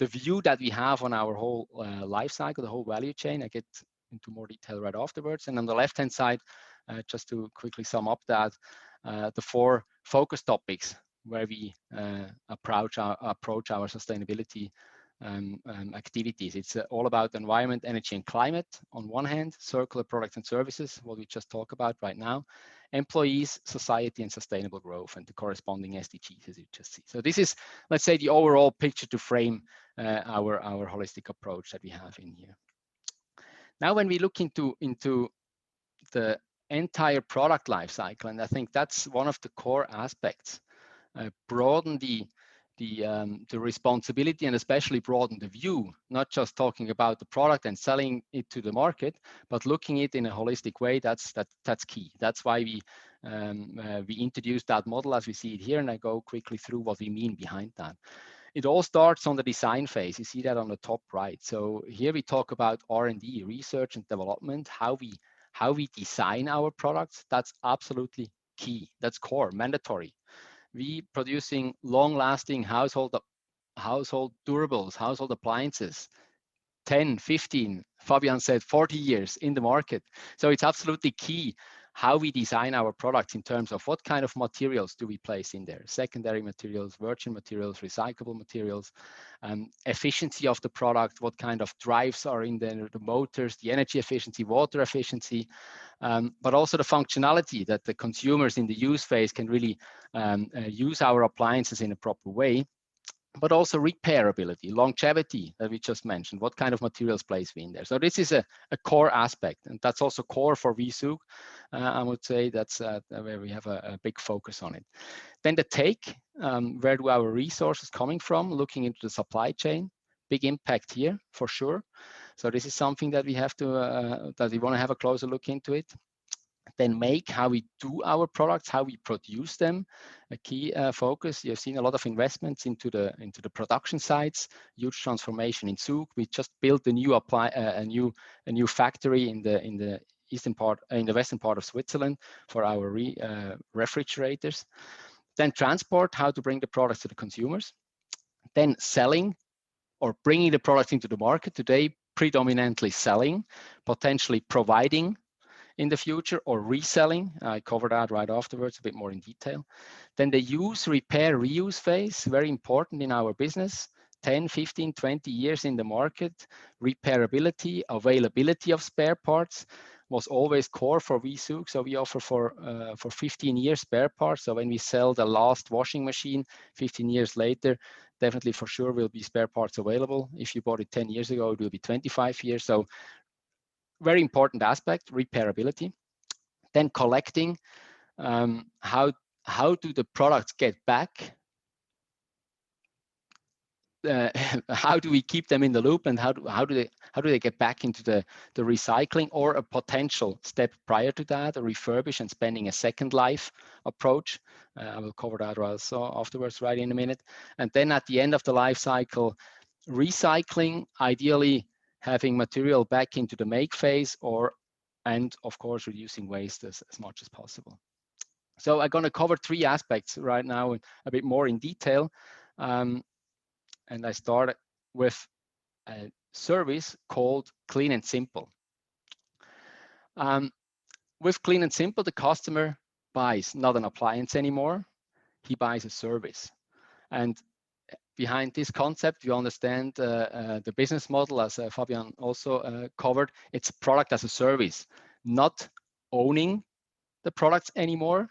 view that we have on our whole life cycle, the whole value chain. I get into more detail right afterwards. And on the left-hand side, just to quickly sum up that, the 4 focus topics where we approach our sustainability activities. It's all about environment, energy, and climate on one hand, circular products and services, what we just talked about right now, employees, society, and sustainable growth, and the corresponding SDGs, as you just see. So this is, let's say, the overall picture to frame our holistic approach that we have in here. Now, when we look into the entire product life cycle, and I think that's one of the core aspects, broaden the responsibility and especially broaden the view, not just talking about the product and selling it to the market, but looking at it in a holistic way. That's key. That's why we introduced that model as we see it here, and I go quickly through what we mean behind that. It all starts on the design phase. You see that on the top right. So here we talk about R&D, research and development, how we design our products. That's absolutely key. That's core, mandatory. We producing long-lasting household durables, household appliances, 10, 15, Fabian said 40 years in the market. So it's absolutely key how we design our products in terms of what kind of materials do we place in there, secondary materials, virgin materials, recyclable materials, efficiency of the product, what kind of drives are in there, the motors, the energy efficiency, water efficiency, but also the functionality that the consumers in the use phase can really use our appliances in a proper way. But also repairability, longevity that we just mentioned, what kind of materials place we in there. So this is a core aspect, and that's also core for V-Zug. I would say that's where we have a big focus on it. Then the take, where do our resources coming from? Looking into the supply chain, big impact here for sure. So this is something that we have to, that we want to have a closer look into it. Then make, how we do our products, how we produce them, a key focus. You've seen a lot of investments into the production sites, huge transformation in Zug. We just built a new factory in the eastern part, in the western part of Switzerland for our refrigerators. Then transport, how to bring the products to the consumers. Then selling or bringing the products into the market. Today, predominantly selling, potentially providing in the future, or reselling. I cover that right afterwards, a bit more in detail. Then the use, repair, reuse phase, very important in our business. 10, 15, 20 years in the market. Repairability, availability of spare parts was always core for V-Zug. So we offer for 15 years spare parts. So when we sell the last washing machine 15 years later, definitely for sure will be spare parts available. If you bought it 10 years ago, it will be 25 years. So very important aspect, repairability. Then collecting, how do the products get back? How do we keep them in the loop, and how do they get back into the recycling, or a potential step prior to that, a refurbish and spending a second life approach? I will cover that also afterwards, right in a minute. And then at the end of the life cycle, recycling, ideally having material back into the make phase, and of course reducing waste as much as possible. So I'm going to cover three aspects right now a bit more in detail. And I start with a service called Clean and Simple. With Clean and Simple, the customer buys not an appliance anymore, he buys a service. And behind this concept, you understand the business model, as Fabian also covered. It's product as a service, not owning the products anymore,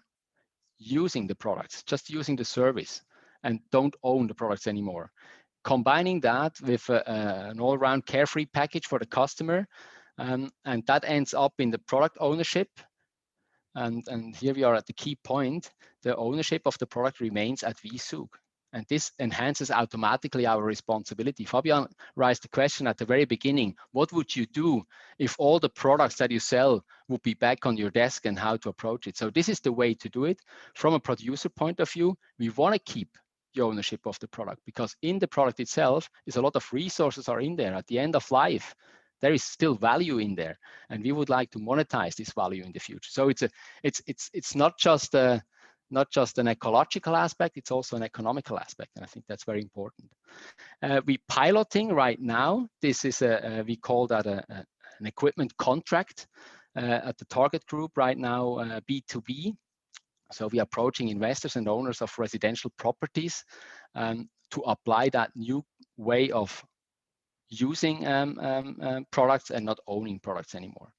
using the products, just using the service, and don't own the products anymore. Combining that with an all-round carefree package for the customer, and that ends up in the product ownership. And here we are at the key point. The ownership of the product remains at V-Zug. And this enhances automatically our responsibility. Fabian raised the question at the very beginning, what would you do if all the products that you sell would be back on your desk, and how to approach it? So this is the way to do it. From a producer point of view, we want to keep the ownership of the product, because in the product itself is a lot of resources are in there. At the end of life, there is still value in there, and we would like to monetize this value in the future. So it's not just an ecological aspect, it's also an economical aspect, and I think that's very important. We piloting right now. This is we call that an equipment contract at the target group right now, B2B. So we are approaching investors and owners of residential properties to apply that new way of using products and not owning products anymore.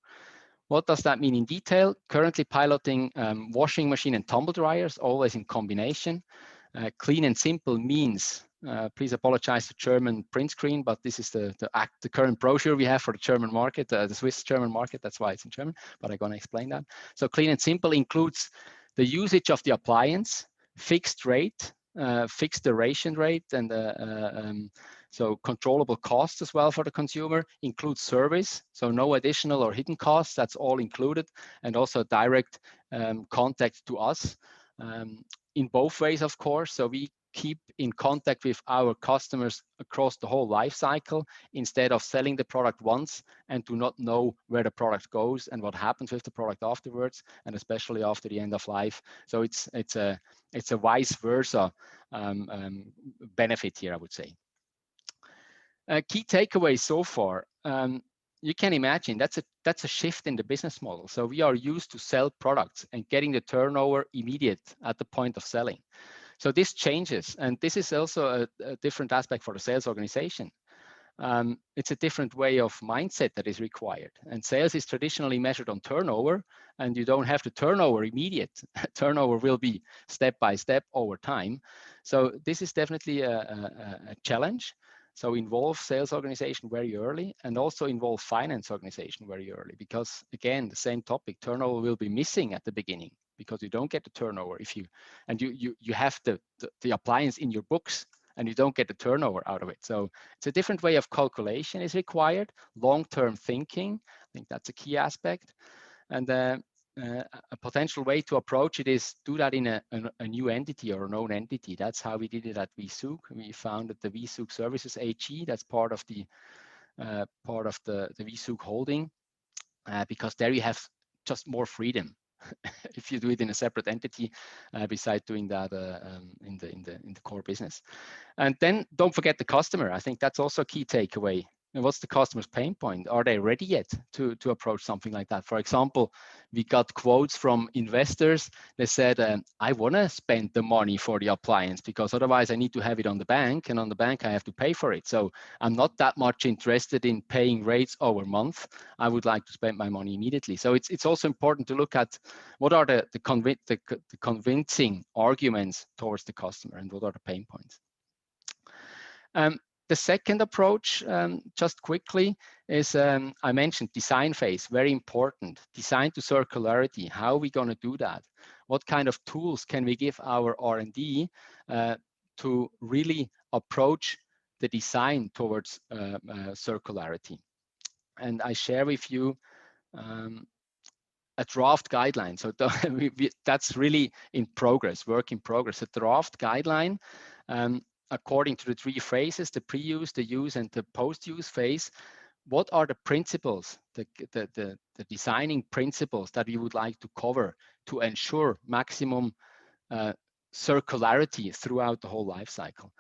What does that mean in detail? Currently piloting washing machine and tumble dryers, always in combination. Clean and simple means, please apologize to German print screen, but this is the current brochure we have for the German market, the Swiss German market. That's why it's in German, but I'm going to explain that. So clean and simple includes the usage of the appliance, fixed rate, fixed duration rate, and so controllable costs as well for the consumer, includes service, so no additional or hidden costs, that's all included, and also direct contact to us in both ways, of course. So we keep in contact with our customers across the whole life cycle instead of selling the product once and do not know where the product goes and what happens with the product afterwards, and especially after the end of life. So it's a vice versa benefit here, I would say. Key takeaways so far. You can imagine that's a shift in the business model. So we are used to sell products and getting the turnover immediate at the point of selling. So this changes, and this is also a different aspect for the sales organization. It's a different way of mindset that is required. And sales is traditionally measured on turnover, and you don't have the turnover immediate. Turnover will be step by step over time. So this is definitely a challenge. So involve sales organization very early, and also involve finance organization very early, because again, the same topic, turnover will be missing at the beginning because you don't get the turnover if you have the appliance in your books and you don't get the turnover out of it. So it's a different way of calculation is required, long-term thinking. I think that's a key aspect. And a potential way to approach it is do that in a new entity or a known entity. That's how we did it at V-Zug. We founded the V-Zug Services AG. That's part of the V-Zug holding, because there you have just more freedom if you do it in a separate entity, beside doing that in the core business. And then don't forget the customer. I think that's also a key takeaway. And what's the customer's pain point? Are they ready yet to approach something like that? For example, we got quotes from investors. They said, I want to spend the money for the appliance because otherwise I need to have it on the bank, and on the bank I have to pay for it. So I'm not that much interested in paying rates over month. I would like to spend my money immediately. So it's also important to look at what are the convincing arguments towards the customer and what are the pain points. The second approach, just quickly, is I mentioned design phase, very important. Design to circularity, how are we going to do that? What kind of tools can we give our R&D to really approach the design towards circularity? And I share with you a draft guideline. So that's really in progress, work in progress. A draft guideline, according to the 3 phases, the pre-use, the use, and the post-use phase. What are the principles, the designing principles that we would like to cover to ensure maximum circularity throughout the whole life cycle?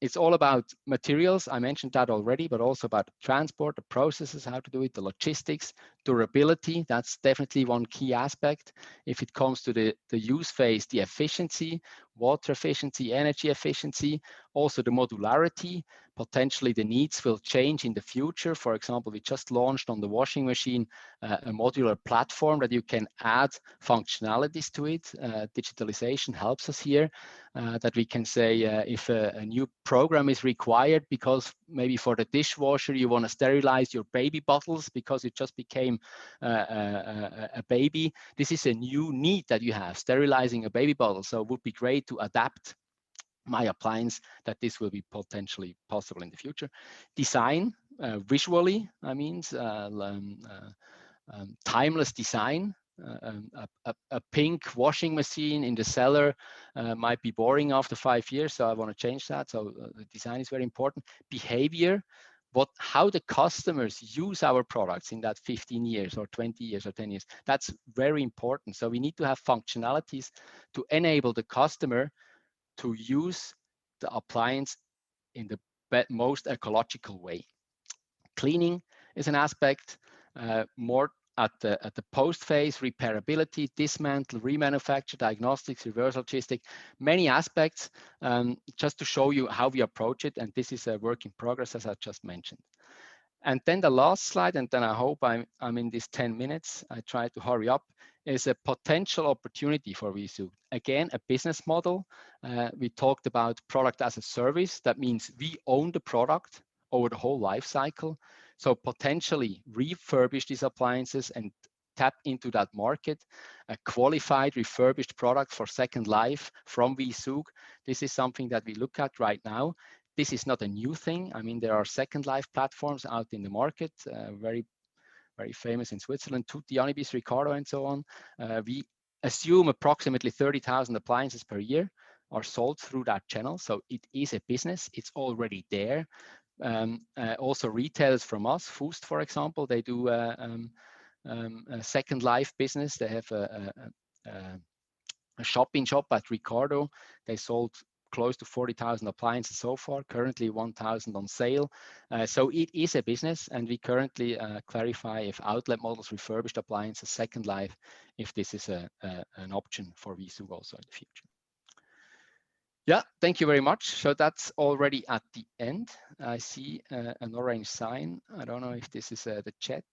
It's all about materials. I mentioned that already, but also about transport, the processes, how to do it, the logistics, durability. That's definitely one key aspect. If it comes to the use phase, the efficiency, water efficiency, energy efficiency, also the modularity. Potentially the needs will change in the future. For example, we just launched on the washing machine a modular platform that you can add functionalities to it. Digitalization helps us here, that we can say if a new program is required, because maybe for the dishwasher you want to sterilize your baby bottles because it just became a baby. This is a new need that you have, sterilizing a baby bottle. So it would be great to adapt my appliance that this will be potentially possible in the future. Design, visually, I mean, timeless design. A pink washing machine in the cellar might be boring after 5 years, so I want to change that. So the design is very important. Behavior, how the customers use our products in that 15 years or 20 years or 10 years, that's very important. So we need to have functionalities to enable the customer to use the appliance in the most ecological way. Cleaning is an aspect, more at the post phase, repairability, dismantle, remanufacture, diagnostics, reverse logistics, many aspects, just to show you how we approach it. And this is a work in progress, as I just mentioned. And then the last slide, and then I hope I'm in these 10 minutes, I try to hurry up, is a potential opportunity for V-Zug. Again, a business model. We talked about product as a service. That means we own the product over the whole life cycle. So potentially refurbish these appliances and tap into that market. A qualified refurbished product for second life from V-Zug. This is something that we look at right now. This is not a new thing. I mean, there are second life platforms out in the market, very famous in Switzerland, Tutti, Anibis, Ricardo, and so on. We assume approximately 30,000 appliances per year are sold through that channel. So it is a business, it's already there. Also retailers from us, Fust, for example, they do a second life business. They have a shop-in-shop at Ricardo. They sold close to 40,000 appliances so far, currently 1,000 on sale. So it is a business, and we currently clarify if outlet models, refurbished appliances, second life, if this is an option for V-Zug also in the future. Yeah, thank you very much. So that's already at the end. I see an orange sign. I don't know if this is the chat.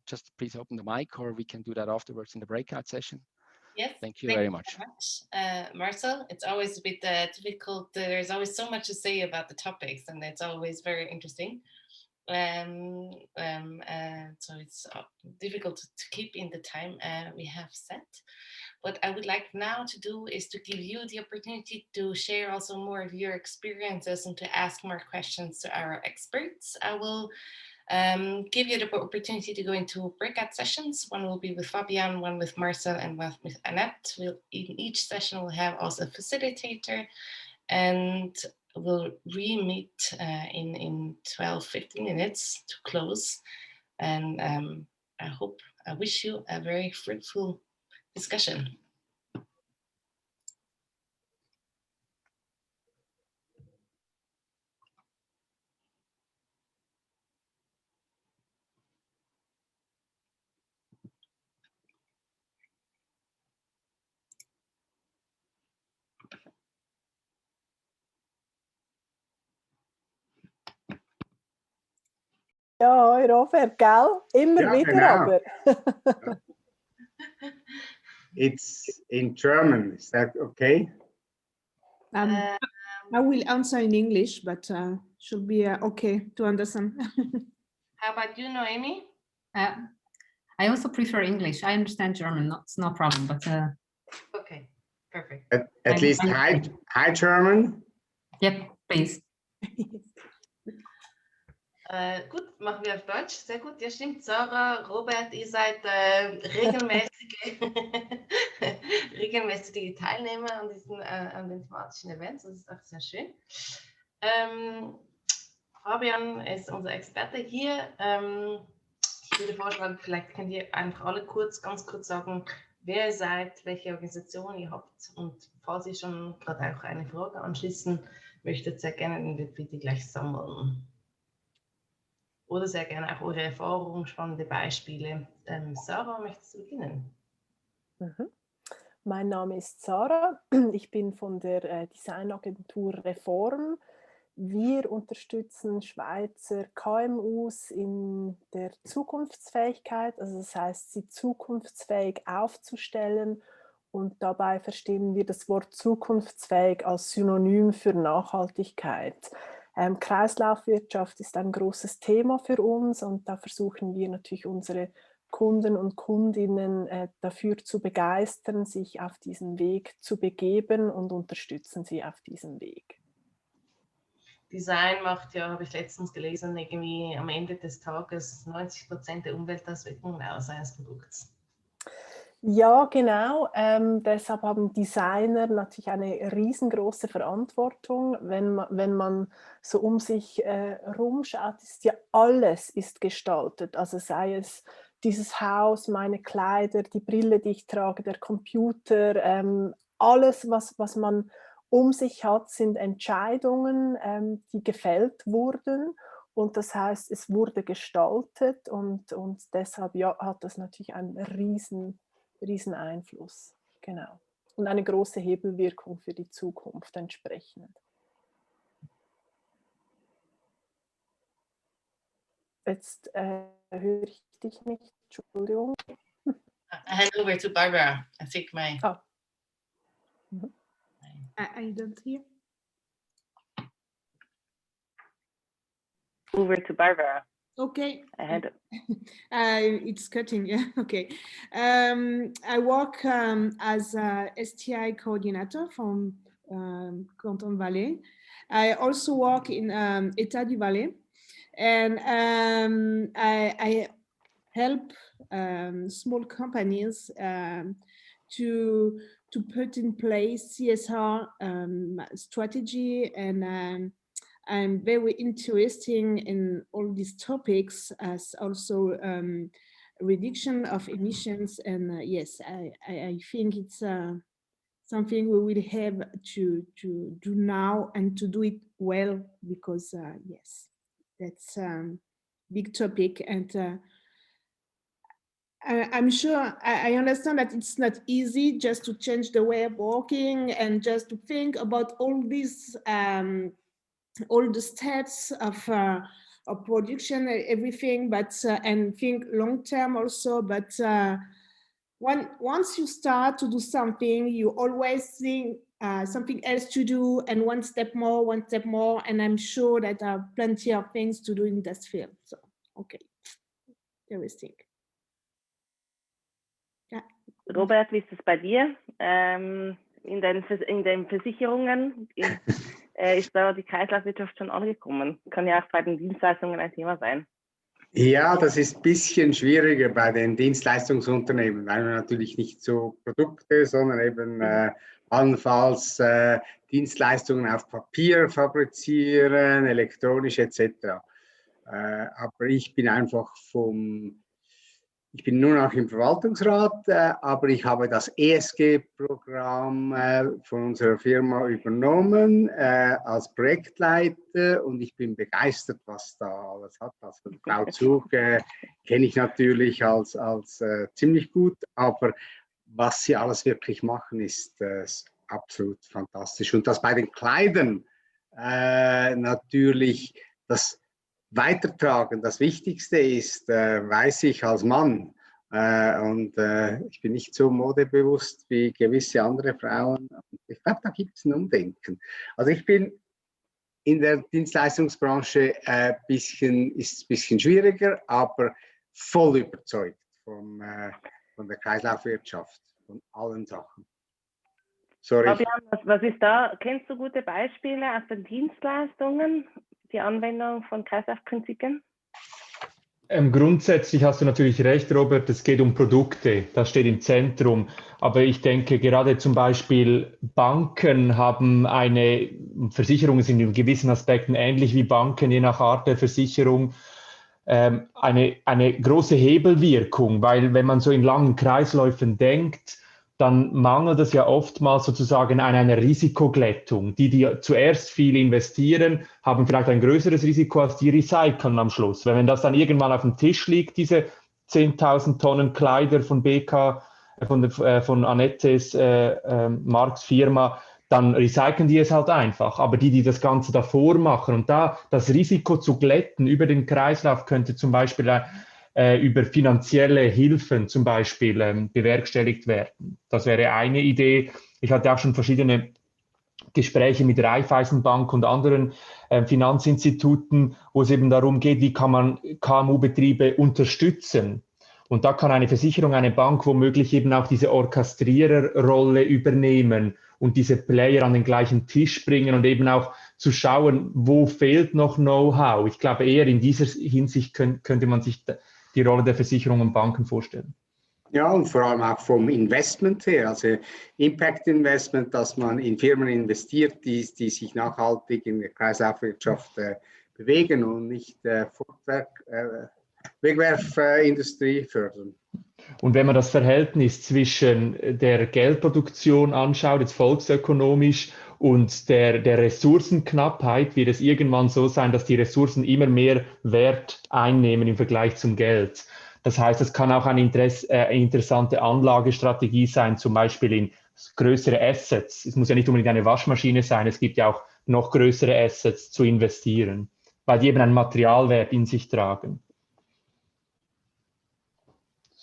Just please open the mic, or we can do that afterwards in the breakout session. Yes, thank you very much. Marcel, it's always a bit difficult. There's always so much to say about the topics, and it's always very interesting. So it's difficult to keep in the time we have set. What I would like now to do is to give you the opportunity to share also more of your experiences and to ask more questions to our experts. I will give you the opportunity to go into breakout sessions. One will be with Fabian, one with Marcel, and one with Annette. In each session, we'll have also a facilitator, and we'll re-meet in 12-15 minutes to close. And I wish you a very fruitful discussion. Ja, Robert, gell? Immer Ja, wieder, genau. aber. It's in German. Is that okay? I will answer in English, but should be okay to understand. How about you, Noemi? I also prefer English. I understand German. It's no problem, but okay, perfect. At least high German. Yep, please. Gut, machen wir auf Deutsch. Sehr gut, ja stimmt. Sarah, Robert, ihr seid regelmäßige Teilnehmer an den thematischen Events. Das ist auch sehr schön. Fabian ist unser Experte hier. Ich würde vorschlagen, vielleicht könnt ihr einfach alle ganz kurz sagen, wer ihr seid, welche Organisation ihr habt, und falls ihr schon gerade auch eine Frage anschließen möchtet, sehr gerne, dann wird bitte gleich sammeln. Oder sehr gerne auch eure Erfahrungen, spannende Beispiele. Sarah, möchtest du beginnen? Mein Name ist Sarah. Ich bin von der Designagentur Reform. Wir unterstützen Schweizer KMUs in der Zukunftsfähigkeit, also das heißt, sie zukunftsfähig aufzustellen, und dabei verstehen wir das Wort zukunftsfähig als Synonym für Nachhaltigkeit. Kreislaufwirtschaft ist ein großes Thema für uns, und da versuchen wir natürlich unsere Kunden und Kundinnen dafür zu begeistern, sich auf diesen Weg zu begeben, und unterstützen sie auf diesem Weg. Design macht ja, habe ich letztens gelesen, irgendwie am Ende des Tages 90% der Umweltauswirkungen aus eines Produkts. Ja, genau. Deshalb haben Designer natürlich eine riesengroße Verantwortung. Wenn man so um sich rumschaut, ist ja alles ist gestaltet. Also sei es dieses Haus, meine Kleider, die Brille, die ich trage, der Computer, alles, was man um sich hat, sind Entscheidungen, die gefällt wurden. Und das heißt, es wurde gestaltet, und deshalb ja, hat das natürlich einen riesen Einfluss, genau. Und eine große Hebelwirkung für die Zukunft entsprechend. Jetzt höre ich dich nicht, Entschuldigung. I hand over to Barbara. I think my... Oh. I don't hear. Over to Barbara. Okay. It's cutting. Yeah. Okay. I work as a STI coordinator from Canton Valais. I also work in État du Valais, and I help small companies to put in place CSR strategy, and I'm very interested in all these topics, as also reduction of emissions. And yes, I think it's something we will have to do now and to do it well, because yes, that's a big topic. And I'm sure I understand that it's not easy just to change the way of working and just to think about all these all the steps of production, everything, but and think long term also. But once you start to do something, you always think something else to do, and one step more, and I'm sure that there are plenty of things to do in this field. So okay, interesting. Ja. Robert, wie ist es bei dir? In den Versicherungen ist da die Kreislaufwirtschaft schon angekommen? Kann ja auch bei den Dienstleistungen ein Thema sein. Ja, das ist ein bisschen schwieriger bei den Dienstleistungsunternehmen, weil wir natürlich nicht so Produkte, sondern eben allenfalls Dienstleistungen auf Papier fabrizieren, elektronisch etc. Aber ich bin einfach ich bin nur noch im Verwaltungsrat, aber ich habe das ESG-Programm von unserer Firma übernommen als Projektleiter, und ich bin begeistert, was da alles hat. Also V-Zug kenne ich natürlich als ziemlich gut, aber was sie alles wirklich machen, ist absolut fantastisch. Und das bei den Kleidern natürlich das Weitertragen das Wichtigste ist, weiß ich als Mann. Und ich bin nicht so modebewusst wie gewisse andere Frauen. Ich glaube, da gibt es ein Umdenken. Also ich bin in der Dienstleistungsbranche ist ein bisschen schwieriger, aber voll überzeugt von der Kreislaufwirtschaft, von allen Sachen. Sorry. Fabian, was ist da? Kennst du gute Beispiele aus den Dienstleistungen? Die Anwendung von Kreislaufprinzipien? Grundsätzlich hast du natürlich recht, Robert, es geht um Produkte, das steht im Zentrum. Aber ich denke, gerade zum Beispiel Banken haben Versicherungen sind in gewissen Aspekten ähnlich wie Banken, je nach Art der Versicherung, eine große Hebelwirkung, weil wenn man so in langen Kreisläufen denkt, dann mangelt es ja oftmals sozusagen an einer Risikoglättung. Die zuerst viel investieren, haben vielleicht ein größeres Risiko als die recyceln am Schluss. Wenn das dann irgendwann auf dem Tisch liegt, diese 10.000 Tonnen Kleider von von Annettes Marks Firma, dann recyceln die es halt einfach. Aber die das Ganze davor machen und da das Risiko zu glätten über den Kreislauf könnte zum Beispiel über finanzielle Hilfen zum Beispiel bewerkstelligt werden. Das wäre eine Idee. Ich hatte auch schon verschiedene Gespräche mit Raiffeisenbank und anderen Finanzinstituten, wo es eben darum geht, wie kann man KMU-Betriebe unterstützen. Und da kann eine Versicherung, eine Bank womöglich eben auch diese Orchestriererrolle übernehmen und diese Player an den gleichen Tisch bringen und eben auch zu schauen, wo fehlt noch Know-how. Ich glaube, eher in dieser Hinsicht könnte man sich die Rolle der Versicherungen und Banken vorstellen. Ja, und vor allem auch vom Investment her, also Impact Investment, dass man in Firmen investiert, die sich nachhaltig in der Kreislaufwirtschaft bewegen und nicht Wegwerfindustrie fördern. Und wenn man das Verhältnis zwischen der Geldproduktion anschaut, jetzt volksökonomisch, und der Ressourcenknappheit, wird es irgendwann so sein, dass die Ressourcen immer mehr Wert einnehmen im Vergleich zum Geld. Das heißt, es kann auch eine interessante Anlagestrategie sein, zum Beispiel in größere Assets. Es muss ja nicht unbedingt eine Waschmaschine sein, es gibt ja auch noch größere Assets zu investieren, weil die eben einen Materialwert in sich tragen.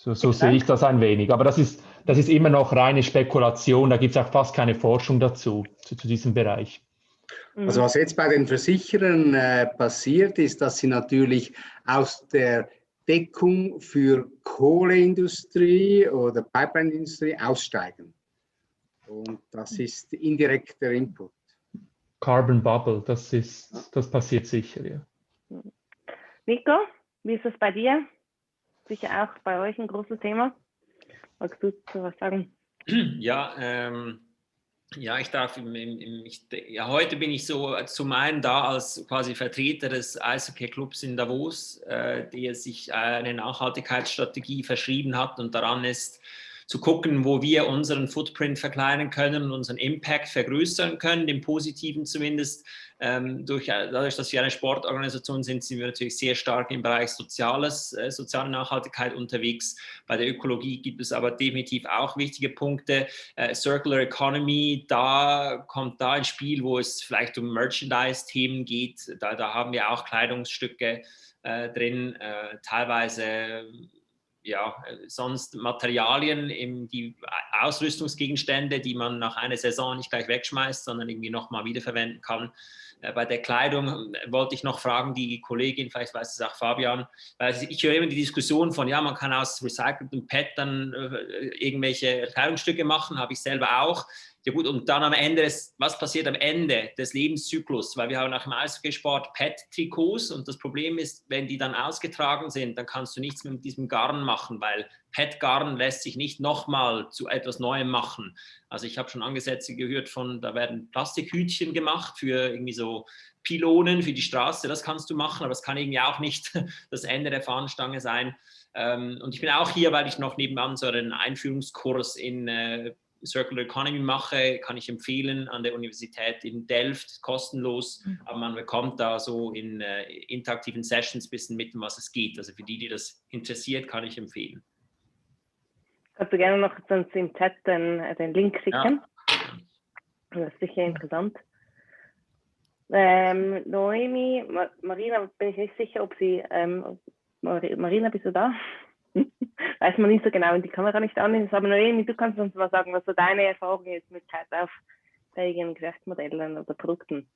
So sehe ich das ein wenig. Aber das ist immer noch reine Spekulation. Da gibt es auch fast keine Forschung dazu, zu diesem Bereich. Also was jetzt bei den Versicherern passiert, ist, dass sie natürlich aus der Deckung für Kohleindustrie oder Pipeline-Industrie aussteigen. Und das ist indirekter Input. Carbon Bubble, das passiert sicher, ja. Nico, wie ist es bei dir? Sicher auch bei euch ein großes Thema. Magst du zu was sagen? Ja, ich darf, heute bin ich so zum einen da als quasi Vertreter des Eishockey-Clubs in Davos, der sich eine Nachhaltigkeitsstrategie verschrieben hat und daran ist, zu gucken, wo wir unseren Footprint verkleinern können und unseren Impact vergrößern können, den positiven zumindest. Dadurch, dass wir eine Sportorganisation sind, sind wir natürlich sehr stark im Bereich soziale Nachhaltigkeit unterwegs. Bei der Ökologie gibt es aber definitiv auch wichtige Punkte. Circular Economy, da kommt ins Spiel, wo es vielleicht um Merchandise-Themen geht. Da haben wir auch Kleidungsstücke drin, teilweise sonst Materialien, die Ausrüstungsgegenstände, die man nach einer Saison nicht gleich wegschmeißt, sondern irgendwie nochmal wiederverwenden kann. Bei der Kleidung wollte ich noch fragen, die Kollegin, vielleicht weiß es auch Fabian, weil ich höre immer die Diskussion von, man kann aus recyceltem PET dann irgendwelche Kleidungsstücke machen, habe ich selber auch. Ja gut, und dann am Ende, was passiert am Ende des Lebenszyklus? Weil wir haben auch im Eishockeysport PET-Trikots und das Problem ist, wenn die dann ausgetragen sind, dann kannst du nichts mehr mit diesem Garn machen, weil PET-Garn lässt sich nicht nochmal zu etwas Neuem machen. Also ich habe schon Ansätze gehört da werden Plastikhütchen gemacht für irgendwie so Pylonen für die Straße, das kannst du machen, aber das kann irgendwie auch nicht das Ende der Fahnenstange sein. Und ich bin auch hier, weil ich noch nebenan so einen Einführungskurs in Circular Economy mache, kann ich empfehlen, an der Universität in Delft, kostenlos, aber man bekommt da so in interaktiven Sessions ein bisschen mit, um was es geht. Also für die das interessiert, kann ich empfehlen. Kannst du gerne noch sonst im Chat den Link schicken? Ja. Das ist sicher interessant. Noemi, Marina, bin ich nicht sicher, ob sie, Marina, bist du da? Weiß man nicht so genau, wenn die Kamera nicht an ist, aber Noemi, du kannst uns mal sagen, was so deine Erfahrung ist mit zeitaufwendigen Geschäftsmodellen oder Produkten.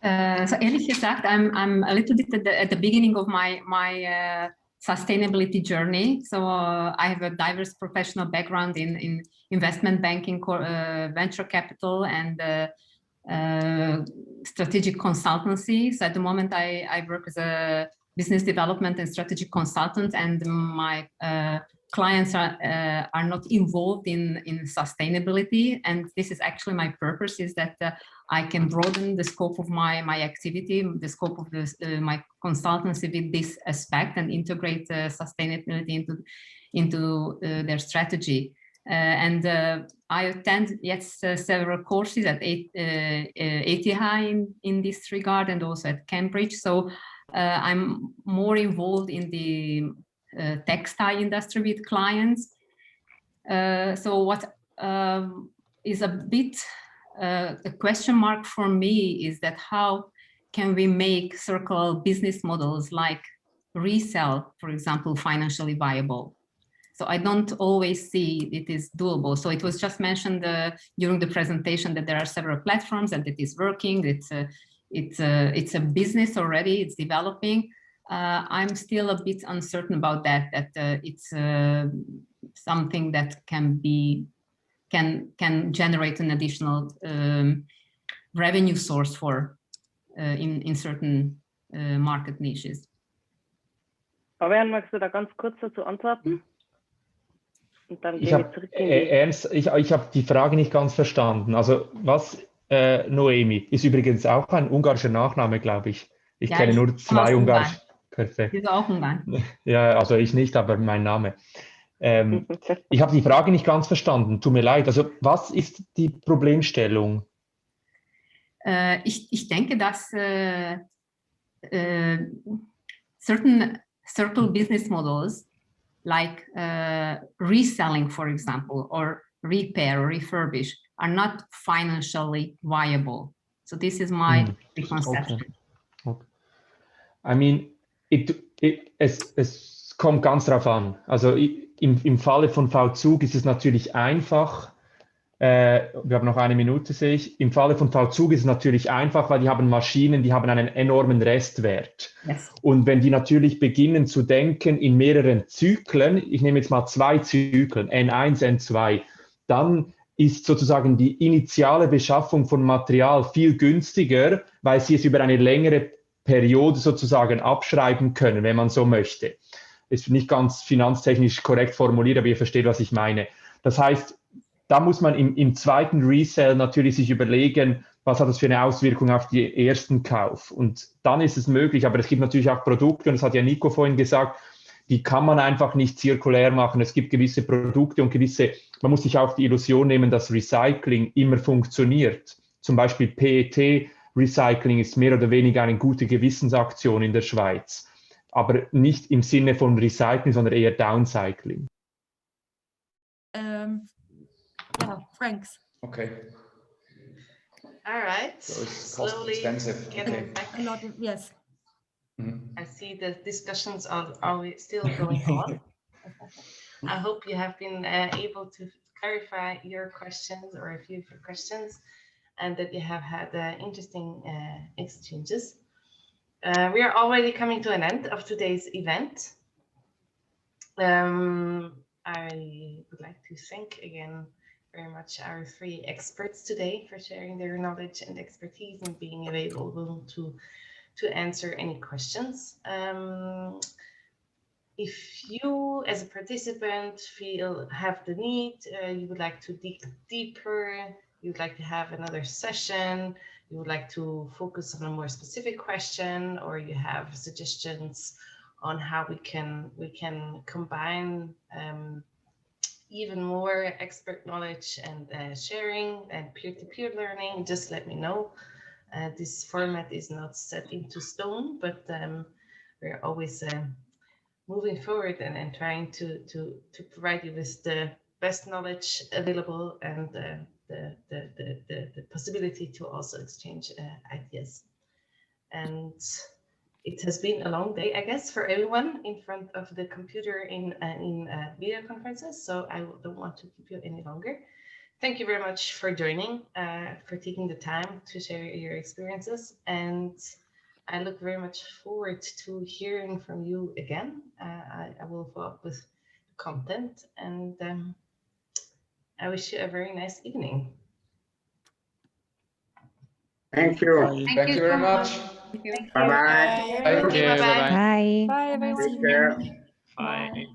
So ehrlich gesagt, I'm a little bit at the beginning of my sustainability journey. So I have a diverse professional background in investment banking, venture capital, and strategic consultancy. So at the moment, I work as a business development and strategic consultant, and my clients are not involved in sustainability. And this is actually my purpose, is that I can broaden the scope of my activity, the scope of my consultancy with this aspect, and integrate sustainability into their strategy. And I attend several courses at ATI in this regard, and also at Cambridge. So I'm more involved in the textile industry with clients. So what is a bit a question mark for me is that how can we make circular business models like resell, for example, financially viable? So I don't always see it is doable. So it was just mentioned during the presentation that there are several platforms and it is working. It's a business already. It's developing. I'm still a bit uncertain about that. It's something that can generate an additional revenue source for in certain market niches. Fabian, magst du da ganz kurz dazu antworten? Und dann ich habe die Frage nicht ganz verstanden. Also was, Noemi, ist übrigens auch ein ungarischer Nachname, glaube ich. Ich kenne nur zwei ungarische. Perfekt. Ist auch Ungarn. Ja, also ich nicht, aber mein Name. Ich habe die Frage nicht ganz verstanden. Tut mir leid. Also was ist die Problemstellung? Ich denke, dass certain circle business models like reselling, for example, or repair or refurbish are not financially viable. So this is my conception. Okay. I mean, es Es kommt ganz drauf an. Also im Falle von V-Zug ist es natürlich einfach. Wir haben noch eine Minute, sehe ich. Im Falle von V-Zug ist es natürlich einfach, weil die haben Maschinen, die haben einen enormen Restwert. Yes. Und wenn die natürlich beginnen zu denken in mehreren Zyklen, ich nehme jetzt mal 2 Zyklen, N1, N2, dann ist sozusagen die initiale Beschaffung von Material viel günstiger, weil sie es über eine längere Periode sozusagen abschreiben können, wenn man so möchte. Ist nicht ganz finanztechnisch korrekt formuliert, aber ihr versteht, was ich meine. Das heißt, da muss man im zweiten Resell natürlich sich überlegen, was hat das für eine Auswirkung auf den ersten Kauf. Und dann ist es möglich, aber es gibt natürlich auch Produkte, und das hat ja Nico vorhin gesagt, die kann man einfach nicht zirkulär machen. Es gibt gewisse Produkte und man muss sich auch die Illusion nehmen, dass Recycling immer funktioniert. Zum Beispiel PET-Recycling ist mehr oder weniger eine gute Gewissensaktion in der Schweiz, aber nicht im Sinne von Recycling, sondern eher Downcycling. Yeah, Franks. Okay. All right. So it's Slowly cost expensive. getting Okay. back. A lot, yes. I see the discussions are still going on. I hope you have been able to clarify your questions or a few of your questions, and that you have had interesting exchanges. We are already coming to an end of today's event. I would like to thank again very much our 3 experts today for sharing their knowledge and expertise and being available to answer any questions. If you as a participant have the need, you would like to dig deeper, you would like to have another session, you would like to focus on a more specific question, or you have suggestions on how we can combine even more expert knowledge and sharing and peer-to-peer learning, just let me know. This format is not set into stone, but we're always moving forward and trying to provide you with the best knowledge available and the possibility to also exchange ideas. And it has been a long day, I guess, for everyone in front of the computer in video conferences, so I don't want to keep you any longer. Thank you very much for joining, for taking the time to share your experiences, and I look very much forward to hearing from you again. I will follow up with content, and I wish you a very nice evening. Thank you. Thank you very much. Bye-bye. Thank you. Bye-bye. Bye, everyone. Take care. Bye.